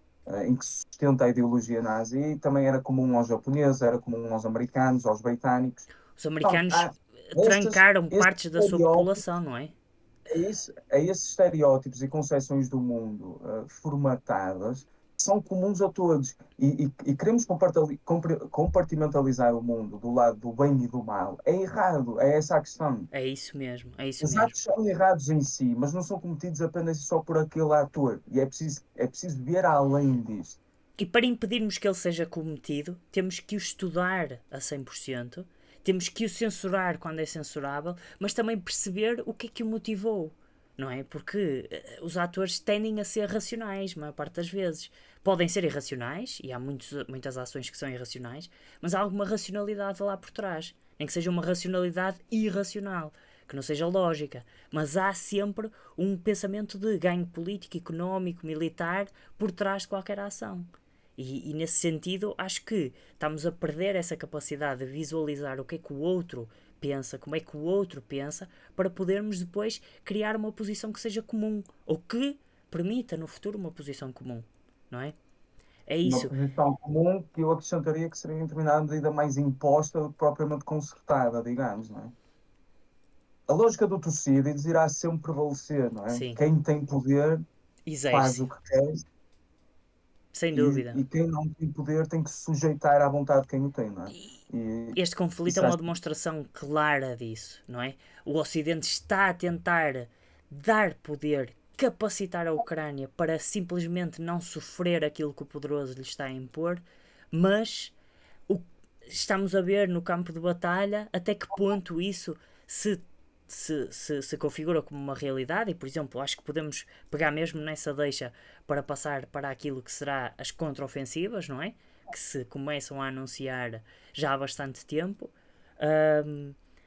em que se sustenta a ideologia nazi, também era comum aos japoneses, era comum aos americanos, aos britânicos. Os Portanto, americanos há trancaram estes partes da sua população, estereótipos, não é? esses estereótipos e concepções do mundo formatadas são comuns a todos. E queremos compartimentalizar o mundo do lado do bem e do mal. É errado, é essa a questão. É isso mesmo, é isso Os mesmo. atos são errados em si, mas não são cometidos apenas e só por aquele ator. E é preciso ver além disto. E para impedirmos que ele seja cometido, temos que o estudar a 100%, temos que o censurar quando é censurável, mas também perceber o que é que o motivou, não é? Porque os atores tendem a ser racionais, a maior parte das vezes. Podem ser irracionais, e há muitas ações que são irracionais, mas há alguma racionalidade lá por trás. Nem que seja uma racionalidade irracional, que não seja lógica. Mas há sempre um pensamento de ganho político, económico, militar por trás de qualquer ação. E nesse sentido, acho que estamos a perder essa capacidade de visualizar o que é que o outro pensa, como é que o outro pensa, para podermos depois criar uma posição que seja comum, ou que permita no futuro uma posição comum, não é? É Uma isso. posição comum que eu acrescentaria que seria em determinada medida mais imposta do que propriamente concertada, digamos, não é? A lógica do Tucídides irá sempre prevalecer, não é? Sim. Quem tem poder faz Exerce. o que quer Sem e, dúvida. e quem não tem poder tem que se sujeitar à vontade de quem o tem, não é? E Este conflito é isso uma acho demonstração clara disso, não é? O Ocidente está a tentar dar poder, capacitar a Ucrânia para simplesmente não sofrer aquilo que o poderoso lhe está a impor, mas o, estamos a ver no campo de batalha até que ponto isso se se configura como uma realidade. E, por exemplo, acho que podemos pegar mesmo nessa deixa para passar para aquilo que será as contraofensivas, não é? Que se começam a anunciar já há bastante tempo.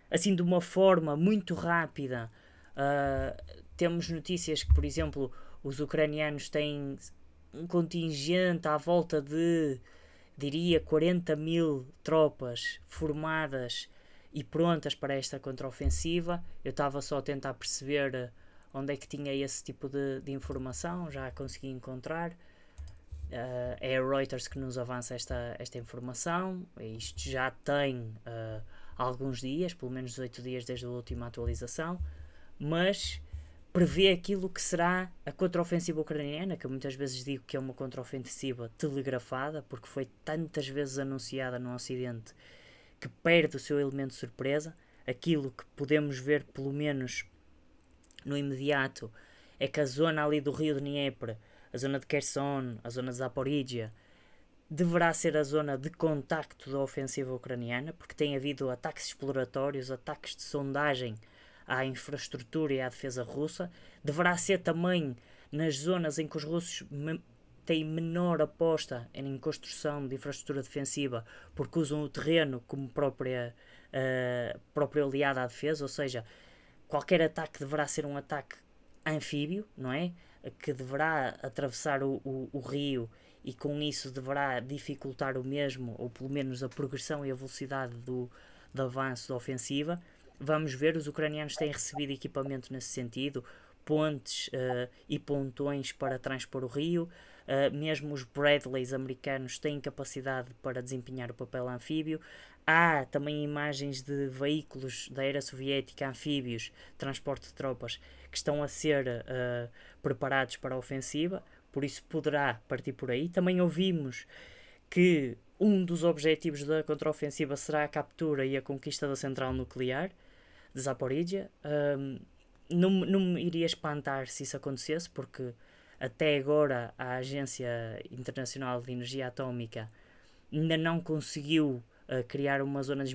Assim, de uma forma muito rápida, temos notícias que, por exemplo, os ucranianos têm um contingente à volta de, diria, 40 mil tropas formadas e prontas para esta contraofensiva. Eu estava só a tentar perceber onde é que tinha esse tipo de informação, já consegui encontrar. É a Reuters que nos avança esta informação. Isto já tem alguns dias, pelo menos 18 dias desde a última atualização, mas prevê aquilo que será a contraofensiva ucraniana, que eu muitas vezes digo que é uma contraofensiva telegrafada, porque foi tantas vezes anunciada no Ocidente que perde o seu elemento de surpresa. Aquilo que podemos ver, pelo menos no imediato, é que a zona ali do rio de Dnieper, a zona de Kherson, a zona de Zaporizhia, deverá ser a zona de contacto da ofensiva ucraniana, porque tem havido ataques exploratórios, ataques de sondagem à infraestrutura e à defesa russa. Deverá ser também nas zonas em que os russos têm menor aposta em construção de infraestrutura defensiva, porque usam o terreno como próprio aliado à defesa, ou seja, qualquer ataque deverá ser um ataque anfíbio, não é? Que deverá atravessar o rio e com isso deverá dificultar o mesmo, ou pelo menos a progressão e a velocidade do avanço da ofensiva. Vamos ver, os ucranianos têm recebido equipamento nesse sentido, pontes e pontões para transpor o rio. Mesmo os Bradleys americanos têm capacidade para desempenhar o papel anfíbio. Há também imagens de veículos da era soviética anfíbios, transporte de tropas, que estão a ser preparados para a ofensiva, por isso poderá partir por aí. Também ouvimos que um dos objetivos da contraofensiva será a captura e a conquista da central nuclear de Zaporizhia. Não me iria espantar se isso acontecesse, porque até agora a Agência Internacional de Energia Atómica ainda não conseguiu criar uma zona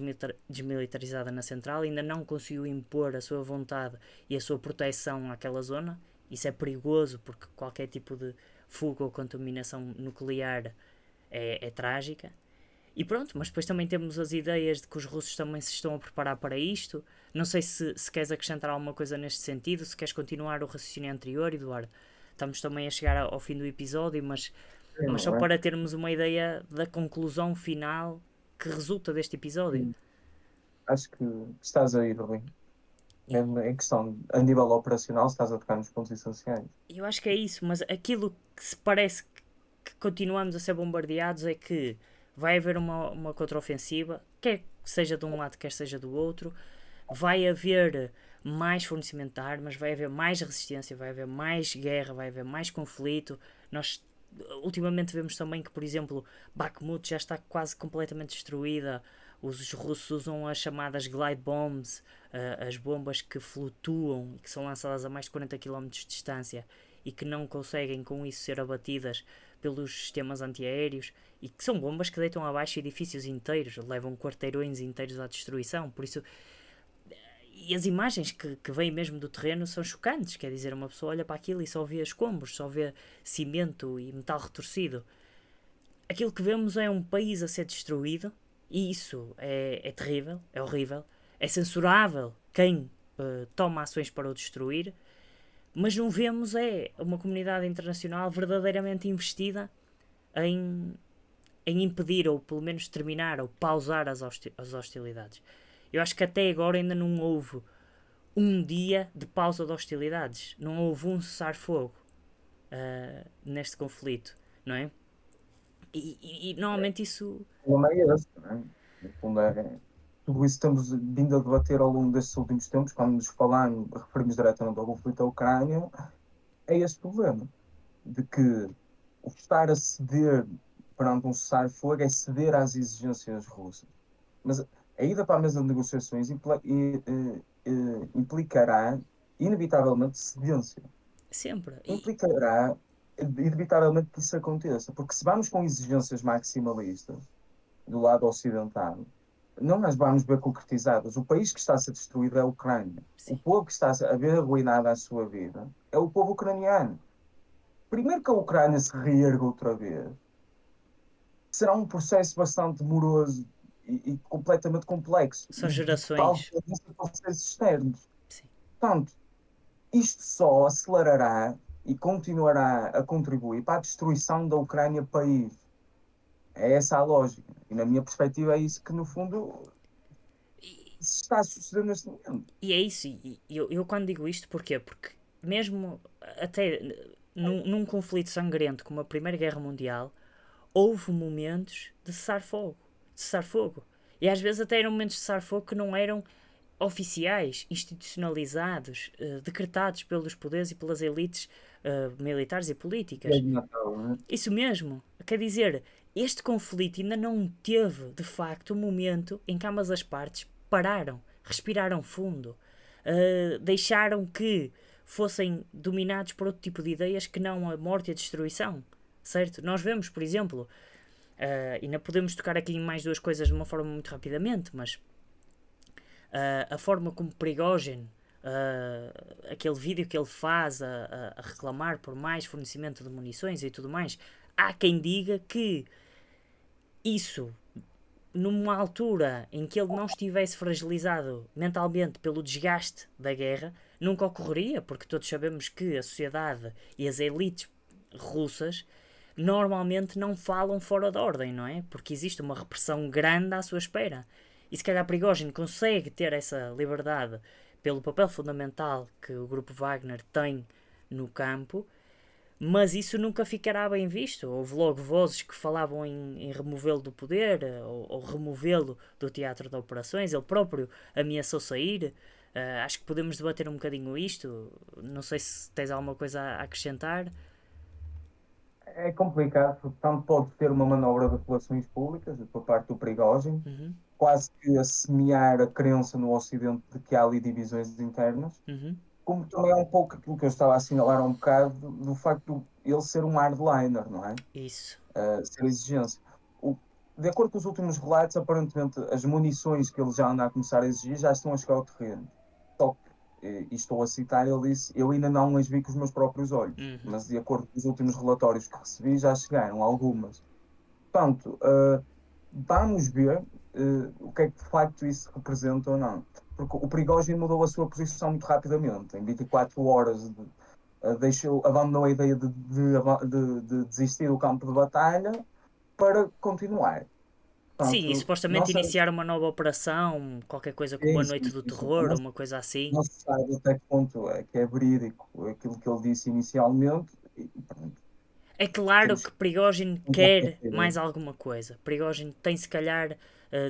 desmilitarizada na central, ainda não conseguiu impor a sua vontade e a sua proteção àquela zona. Isso é perigoso porque qualquer tipo de fuga ou contaminação nuclear é trágica. E pronto, mas depois também temos as ideias de que os russos também se estão a preparar para isto. Não sei se queres acrescentar alguma coisa neste sentido, se queres continuar o raciocínio anterior, Eduardo. Estamos também a chegar ao fim do episódio, mas só Não é? para termos uma ideia da conclusão final que resulta deste episódio. Sim. Acho que estás aí, bem. Mesmo em questão, a nível operacional, estás a tocar nos pontos essenciais. Eu acho que é isso, mas aquilo que se parece que continuamos a ser bombardeados é que vai haver uma contraofensiva, quer seja de um lado, quer seja do outro, vai haver mais fornecimento de armas, vai haver mais resistência, vai haver mais guerra, vai haver mais conflito. Nós ultimamente vemos também que, por exemplo, Bakhmut já está quase completamente destruída. Os russos usam as chamadas glide bombs, as bombas que flutuam e que são lançadas a mais de 40 km de distância e que não conseguem com isso ser abatidas pelos sistemas antiaéreos e que são bombas que deitam abaixo edifícios inteiros, levam quarteirões inteiros à destruição. Por isso, e as imagens que vêm mesmo do terreno são chocantes. Quer dizer, uma pessoa olha para aquilo e só vê escombros, só vê cimento e metal retorcido. Aquilo que vemos é um país a ser destruído e isso é terrível, é horrível, é censurável quem toma ações para o destruir, mas não vemos é uma comunidade internacional verdadeiramente investida em, em impedir ou pelo menos terminar ou pausar as hostilidades. Eu acho que até agora ainda não houve um dia de pausa de hostilidades. Não houve um cessar-fogo neste conflito, não é? E normalmente isso. O problema é esse, não é? No fundo, tudo isso que estamos vindo a debater ao longo destes últimos tempos, quando nos falamos, referimos diretamente ao conflito da Ucrânia, é esse problema, de que o estar a ceder perante um cessar-fogo é ceder às exigências russas. Mas a ida para a mesa de negociações implicará, inevitavelmente, cedência. Sempre. Implicará, inevitavelmente, que isso aconteça. Porque se vamos com exigências maximalistas do lado ocidental, não as vamos ver concretizadas. O país que está a ser destruído é a Ucrânia. O Sim. povo que está a ver arruinada a sua vida é o povo ucraniano. Primeiro que a Ucrânia se reerga outra vez, será um processo bastante demoroso e completamente complexo São e de total gerações. dependência de processos externos. Sim. Portanto, isto só acelerará e continuará a contribuir para a destruição da Ucrânia país. É essa a lógica. E na minha perspectiva é isso que, no fundo, E, se está a suceder neste momento. e é isso. E eu quando digo isto, porquê? Porque mesmo até num conflito sangrento como a Primeira Guerra Mundial, houve momentos de cessar-fogo. De cessar-fogo. E às vezes até eram momentos de cessar-fogo que não eram oficiais, institucionalizados, decretados pelos poderes e pelas elites militares e É políticas. de Natal, não é? Isso mesmo. Quer dizer, este conflito ainda não teve, de facto, um momento em que ambas as partes pararam, respiraram fundo, deixaram que fossem dominados por outro tipo de ideias que não a morte e a destruição. Certo? Nós vemos, por exemplo, ainda podemos tocar aqui em mais duas coisas de uma forma muito rapidamente, mas a forma como Prigozhin, aquele vídeo que ele faz a reclamar por mais fornecimento de munições e tudo mais, há quem diga que isso, numa altura em que ele não estivesse fragilizado mentalmente pelo desgaste da guerra, nunca ocorreria, porque todos sabemos que a sociedade e as elites russas normalmente não falam fora da ordem, não é? Porque existe uma repressão grande à sua espera. E se calhar Prigozhin consegue ter essa liberdade pelo papel fundamental que o grupo Wagner tem no campo, mas isso nunca ficará bem visto. Houve logo vozes que falavam em removê-lo do poder ou removê-lo do teatro de operações. Ele próprio ameaçou sair. Acho que podemos debater um bocadinho isto. Não sei se tens alguma coisa a acrescentar. É complicado, porque tanto pode ter uma manobra de relações públicas por parte do Prigozhin, Uhum, quase que a semear a crença no Ocidente de que há ali divisões internas, uhum, como também é um pouco aquilo que eu estava a assinalar há um bocado do facto de ele ser um hardliner, não é? isso. Ser exigência. O, de acordo com os últimos relatos, aparentemente as munições que ele já anda a começar a exigir já estão a chegar ao terreno. Só que, e estou a citar, ele disse: eu ainda não as vi com os meus próprios olhos, Uhum. mas de acordo com os últimos relatórios que recebi, já chegaram algumas. Portanto, vamos ver o que é que de facto isso representa ou não. Porque o Prigozhin mudou a sua posição muito rapidamente. Em 24 horas abandonou a ideia de desistir do campo de batalha para continuar. Sim, e Portanto, não supostamente se, iniciar uma nova operação, qualquer coisa é como a isso, Noite do isso. Terror, ou uma coisa assim. Não se sabe até que ponto é que é verídico aquilo que ele disse inicialmente. E pronto, É claro temos que que Prigozhin tentar quer perceber. mais alguma coisa. Prigozhin tem, se calhar,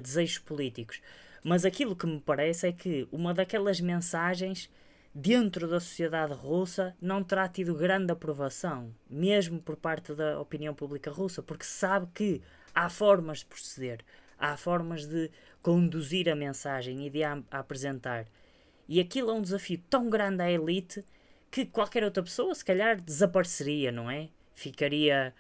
desejos políticos. Mas aquilo que me parece é que uma daquelas mensagens dentro da sociedade russa não terá tido grande aprovação, mesmo por parte da opinião pública russa, porque se sabe que há formas de proceder, há formas de conduzir a mensagem e de a apresentar. E aquilo é um desafio tão grande à elite que qualquer outra pessoa, se calhar, desapareceria, não é? Ficaria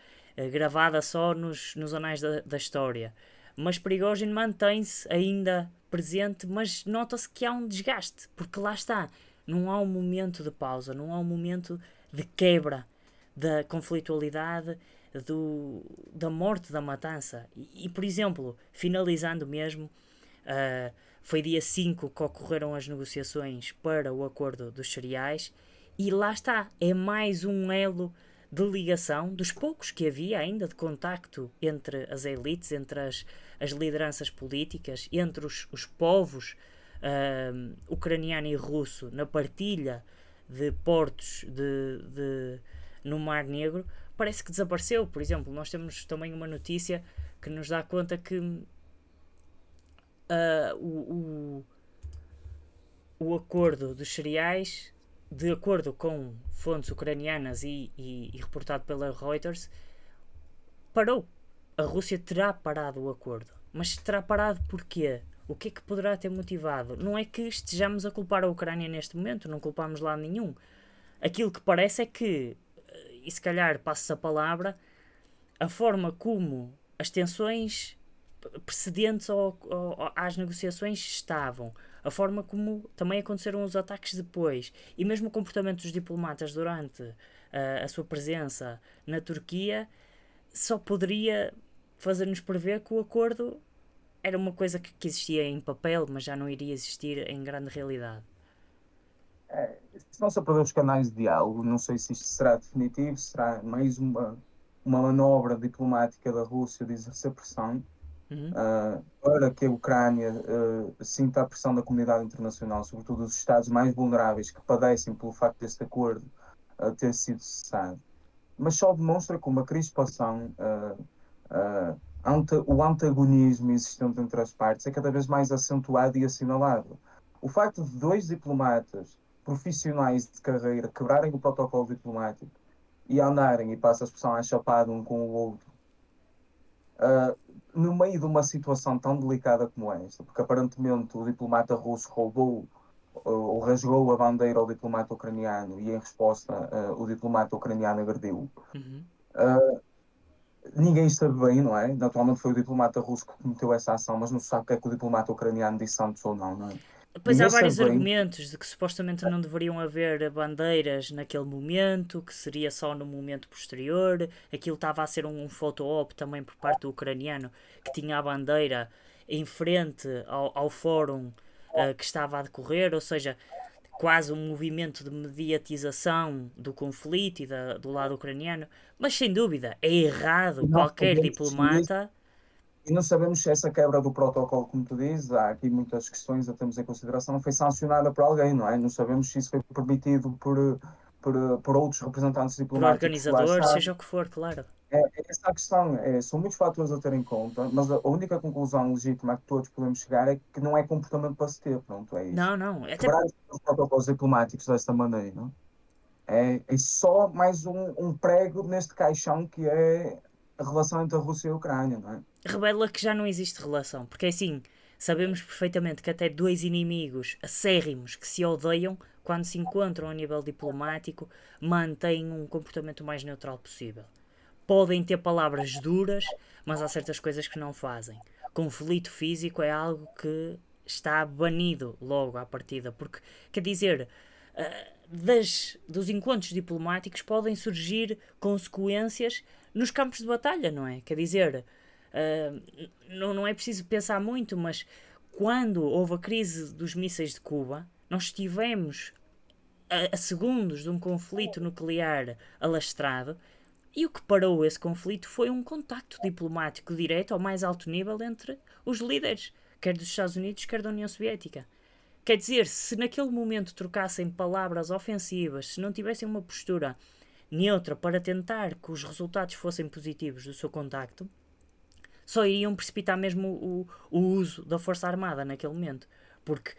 gravada só nos anais da história. Mas Prigozhin mantém-se ainda presente, mas nota-se que há um desgaste, porque lá está, não há um momento de pausa, não há um momento de quebra da conflitualidade, da morte, da matança. Por exemplo, finalizando mesmo, Uh, foi dia 5 que ocorreram as negociações para o acordo dos cereais e lá está, é mais um elo de ligação, dos poucos que havia ainda, de contacto entre as elites, entre as lideranças políticas, entre os povos ucraniano e russo na partilha de portos no Mar Negro, parece que desapareceu. Por exemplo, nós temos também uma notícia que nos dá conta que o acordo dos cereais, de acordo com fontes ucranianas e reportado pela Reuters, parou. A Rússia terá parado o acordo. Mas terá parado porquê? O que é que poderá ter motivado? Não é que estejamos a culpar a Ucrânia neste momento, não culpamos lá nenhum. Aquilo que parece é que, e se calhar passa a palavra, a forma como as tensões precedentes às negociações estavam, a forma como também aconteceram os ataques depois e mesmo o comportamento dos diplomatas durante a sua presença na Turquia só poderia fazer-nos prever que o acordo era uma coisa que existia em papel, mas já não iria existir em grande realidade. Estão-se a perder os canais de diálogo. Não sei se isto será definitivo, será mais uma manobra diplomática da Rússia de exercer pressão Uhum. para que a Ucrânia sinta a pressão da comunidade internacional, sobretudo os Estados mais vulneráveis que padecem pelo facto deste acordo ter sido cessado. Mas só demonstra que uma crispação, o antagonismo existente entre as partes é cada vez mais acentuado e assinalado. O facto de dois diplomatas profissionais de carreira quebrarem o protocolo diplomático e andarem, e passa a expressão, a chapado um com o outro, uh, no meio de uma situação tão delicada como esta, porque aparentemente o diplomata russo roubou ou rasgou a bandeira ao diplomata ucraniano e em resposta o diplomata ucraniano agrediu. Uhum. Uh, Ninguém sabe bem, não é? Naturalmente foi o diplomata russo que cometeu essa ação, mas não se sabe o que é que o diplomata ucraniano disse antes ou não, não é? Depois há Ninguém sabe vários bem. argumentos de que supostamente não deveriam haver bandeiras naquele momento, que seria só no momento posterior. Aquilo estava a ser um photo-op também por parte do ucraniano, que tinha a bandeira em frente ao fórum que estava a decorrer, ou seja, quase um movimento de mediatização do conflito do lado ucraniano. Mas sem dúvida, é errado E não qualquer sabemos se diplomata. E não sabemos se essa quebra do protocolo, como tu dizes, há aqui muitas questões a termos em consideração, foi sancionada por alguém, não é? Não sabemos se isso foi permitido por outros representantes Por diplomáticos que lá organizadores, estavam. seja o que for, claro. É essa a questão. São muitos fatores a ter em conta, mas a única conclusão legítima que todos podemos chegar é que não é comportamento para se ter. Pronto, é isso. Não, não. Até Quebrar os protocolos diplomáticos desta maneira, não é só mais um prego neste caixão que é a relação entre a Rússia e a Ucrânia, não é? revela que já não existe relação. Porque assim, sabemos perfeitamente que até dois inimigos acérrimos que se odeiam, quando se encontram a nível diplomático, mantêm um comportamento mais neutral possível. podem ter palavras duras, mas há certas coisas que não fazem. Conflito físico é algo que está banido logo à partida, porque, quer dizer, dos encontros diplomáticos podem surgir consequências nos campos de batalha, não é? Quer dizer, não é preciso pensar muito, mas quando houve a crise dos mísseis de Cuba, nós estivemos a segundos de um conflito nuclear alastrado, e o que parou esse conflito foi um contacto diplomático direto ao mais alto nível entre os líderes, quer dos Estados Unidos, quer da União Soviética. Quer dizer, se naquele momento trocassem palavras ofensivas, se não tivessem uma postura neutra para tentar que os resultados fossem positivos do seu contacto, só iriam precipitar mesmo o uso da Força Armada naquele momento. Porque.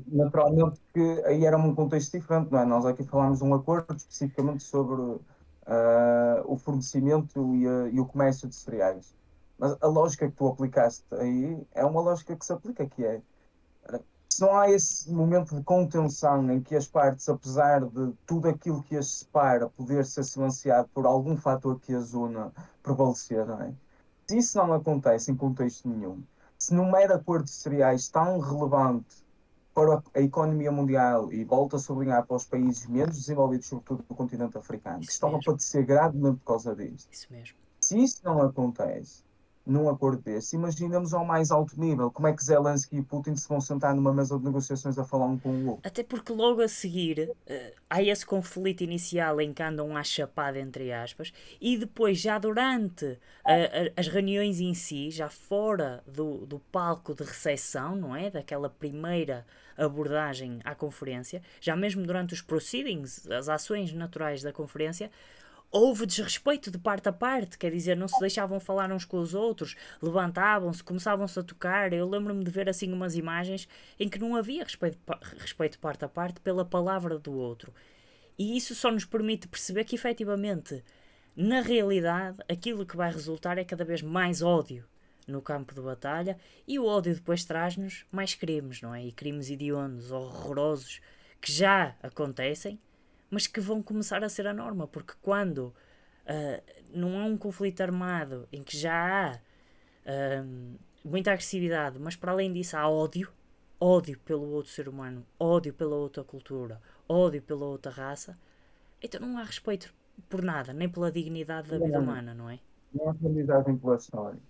Naturalmente que aí era um contexto diferente, não é? Nós aqui falámos de um acordo especificamente sobre o fornecimento e o comércio de cereais. Mas a lógica que tu aplicaste aí é uma lógica que se aplica, que é se não há esse momento de contenção em que as partes, apesar de tudo aquilo que as separa poder ser silenciado por algum fator que as una prevalecer, não é? Se isso não acontece em contexto nenhum, se num mero acordo de cereais tão relevante para a economia mundial e volta a sublinhar para os países menos desenvolvidos, sobretudo do continente africano, que Isso estão a mesmo, padecer gravemente por causa disto. isso mesmo. Se isso não acontece num acordo desse, imaginamos ao mais alto nível como é que Zelensky e Putin se vão sentar numa mesa de negociações a falar um com o outro. Até porque logo a seguir há esse conflito inicial em que andam à chapada, entre aspas, e depois, já durante as reuniões em si, já fora do palco de recepção, não é? Daquela primeira abordagem à conferência, já mesmo durante os proceedings, as ações naturais da conferência, houve desrespeito de parte a parte, quer dizer, não se deixavam falar uns com os outros, levantavam-se, começavam-se a tocar. Eu lembro-me de ver assim umas imagens em que não havia respeito parte a parte pela palavra do outro. E isso só nos permite perceber que, efetivamente, na realidade, aquilo que vai resultar é cada vez mais ódio no campo de batalha, e o ódio depois traz-nos mais crimes, não é? E crimes hediondos, horrorosos, que já acontecem, mas que vão começar a ser a norma, porque quando não há um conflito armado em que já há muita agressividade, mas para além disso há ódio, ódio pelo outro ser humano, ódio pela outra cultura, ódio pela outra raça, então não há respeito por nada, nem pela dignidade da vida Não, humana, não é? não há aprendizagem pela história.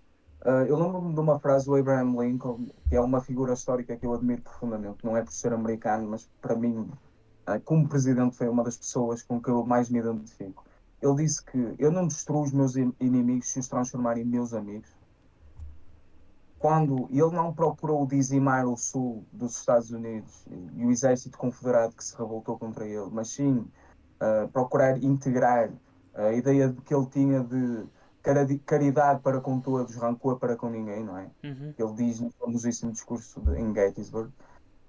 Eu lembro-me de uma frase do Abraham Lincoln, que é uma figura histórica que eu admiro profundamente, não é por ser americano, mas para mim, como presidente, foi uma das pessoas com que eu mais me identifico. Ele disse que eu não destruo os meus inimigos se os transformar em meus amigos. Quando ele não procurou dizimar o sul dos Estados Unidos e o exército confederado que se revoltou contra ele, mas sim procurar integrar a ideia de que ele tinha de caridade para com todos, rancor para com ninguém, não é? Uhum. Ele diz no famosíssimo discurso em Gettysburg.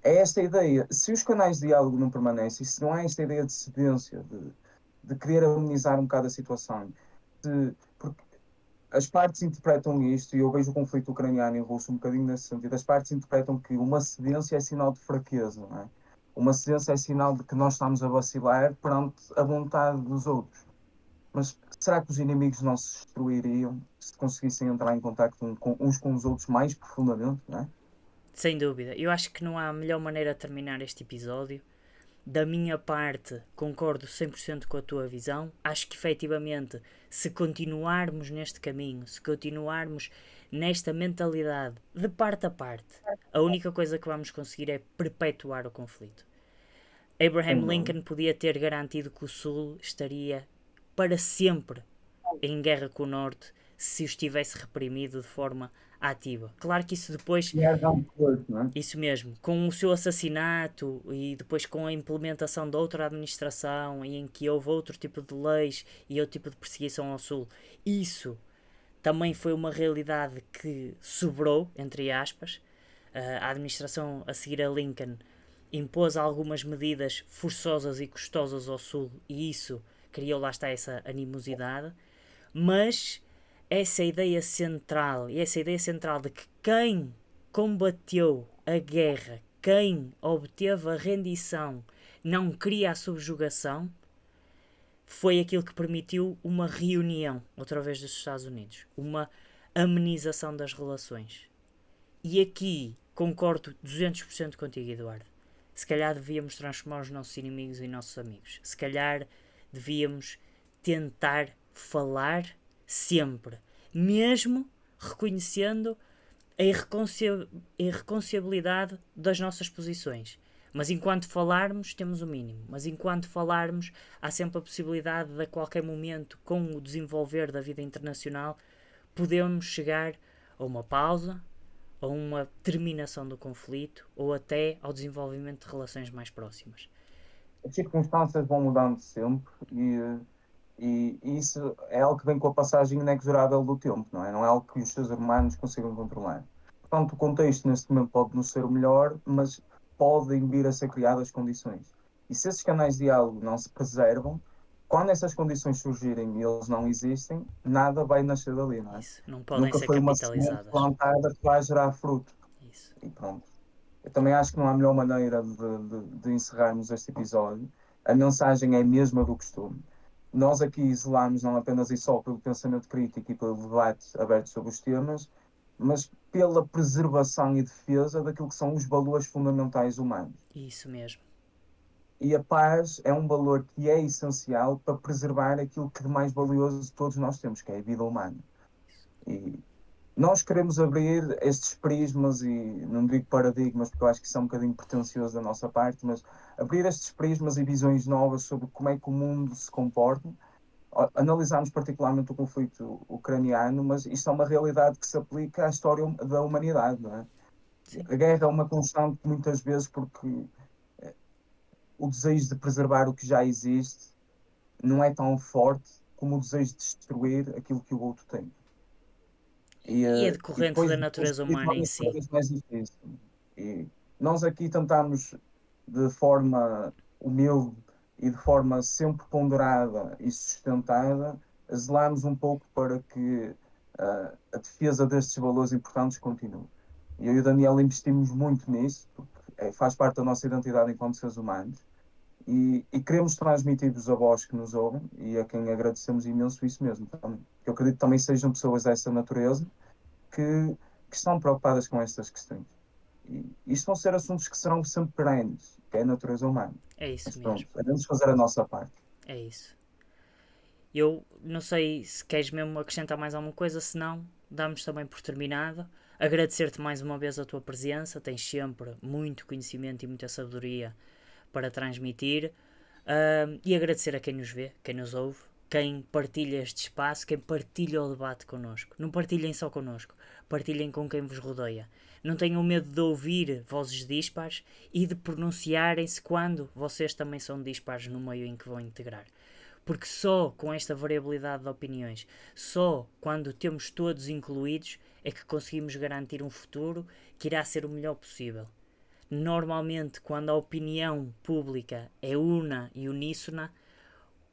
É esta ideia, se os canais de diálogo não permanecem, se não há esta ideia de cedência, de querer amenizar um bocado a situação, porque as partes interpretam isto, e eu vejo o conflito ucraniano e russo um bocadinho nesse sentido, as partes interpretam que uma cedência é sinal de fraqueza, não é? Uma cedência é sinal de que nós estamos a vacilar perante a vontade dos outros. Mas será que os inimigos não se destruiriam se conseguissem entrar em contato uns com os outros mais profundamente, não é? Sem dúvida. Eu acho que não há melhor maneira de terminar este episódio. Da minha parte, concordo 100% com a tua visão. Acho que efetivamente, se continuarmos neste caminho, se continuarmos nesta mentalidade de parte a parte, a única coisa que vamos conseguir é perpetuar o conflito. Abraham Sem dúvida. Lincoln podia ter garantido que o Sul estaria para sempre em guerra com o Norte se os tivesse reprimido de forma ativa. Claro que isso depois, E há um coisa, não é? isso mesmo, com o seu assassinato e depois com a implementação de outra administração e em que houve outro tipo de leis e outro tipo de perseguição ao Sul, isso também foi uma realidade que sobrou, entre aspas. A administração a seguir a Lincoln impôs algumas medidas forçosas e custosas ao Sul e isso criou, lá está, essa animosidade, mas essa ideia central de que quem combateu a guerra, quem obteve a rendição, não queria a subjugação, foi aquilo que permitiu uma reunião, outra vez, dos Estados Unidos, uma amenização das relações. E aqui concordo 200% contigo, Eduardo. Se calhar devíamos transformar os nossos inimigos em nossos amigos. Se calhar devíamos tentar falar sempre, mesmo reconhecendo a irreconciliabilidade das nossas posições. Mas enquanto falarmos, temos o mínimo. Mas enquanto falarmos, há sempre a possibilidade de, a qualquer momento, com o desenvolver da vida internacional, podemos chegar a uma pausa, a uma terminação do conflito ou até ao desenvolvimento de relações mais próximas. As circunstâncias vão mudando sempre e isso é algo que vem com a passagem inexorável do tempo, não é? Não é algo que os seres humanos consigam controlar. Portanto, o contexto neste momento pode não ser o melhor, mas podem vir a ser criadas condições. E se esses canais de diálogo não se preservam, quando essas condições surgirem e eles não existem, nada vai nascer dali, não é? Isso, não podem Nunca ser foi uma semente capitalizadas. plantada que vai gerar fruto. Isso. E pronto. Eu também acho que não há melhor maneira de encerrarmos este episódio. A mensagem é a mesma do costume. Nós aqui zelamos não apenas e só pelo pensamento crítico e pelo debate aberto sobre os temas, mas pela preservação e defesa daquilo que são os valores fundamentais humanos. Isso mesmo. E a paz é um valor que é essencial para preservar aquilo que de mais valioso todos nós temos, que é a vida humana. E nós queremos abrir estes prismas, e não digo paradigmas, porque eu acho que isso é um bocadinho pretencioso da nossa parte, mas abrir estes prismas e visões novas sobre como é que o mundo se comporta. Analisamos particularmente o conflito ucraniano, mas isto é uma realidade que se aplica à história da humanidade, não é? Sim. A guerra é uma constante muitas vezes porque o desejo de preservar o que já existe não é tão forte como o desejo de destruir aquilo que o outro tem. E é E decorrente depois da depois natureza e humana em torna-se cada si. vez mais difícil. E nós aqui tentamos, de forma humilde e de forma sempre ponderada e sustentada, zelamos um pouco para que a defesa destes valores importantes continue. E eu e o Daniel investimos muito nisso, porque faz parte da nossa identidade enquanto seres humanos. E queremos transmitir-vos a vós que nos ouvem e a quem agradecemos imenso isso mesmo também. Eu acredito que também sejam pessoas dessa natureza que, que estão preocupadas com estas questões. E isto vão ser assuntos que serão sempre perenes, que é a natureza humana. É Mas isso mesmo. pronto, devemos fazer a nossa parte. É isso. Eu não sei se queres mesmo acrescentar mais alguma coisa, se não, damos também por terminado. Agradecer-te mais uma vez a tua presença, tens sempre muito conhecimento e muita sabedoria para transmitir. E agradecer a quem nos vê, quem nos ouve, quem partilha este espaço, quem partilha o debate connosco. Não partilhem só connosco, partilhem com quem vos rodeia. Não tenham medo de ouvir vozes dispares e de pronunciarem-se quando vocês também são dispares no meio em que vão integrar. Porque só com esta variabilidade de opiniões, só quando temos todos incluídos, é que conseguimos garantir um futuro que irá ser o melhor possível. Normalmente, quando a opinião pública é una e uníssona,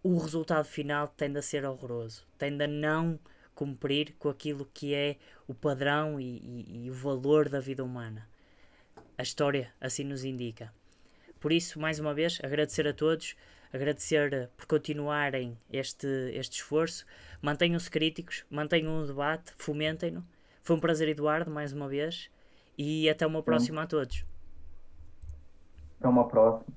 o resultado final tende a ser horroroso, tende a não cumprir com aquilo que é o padrão e o valor da vida humana. A história assim nos indica. Por isso, mais uma vez, agradecer a todos, agradecer por continuarem este esforço, mantenham-se críticos, mantenham o debate, fomentem-no. Foi um prazer, Eduardo, mais uma vez, e até uma próxima a todos. Até uma próxima.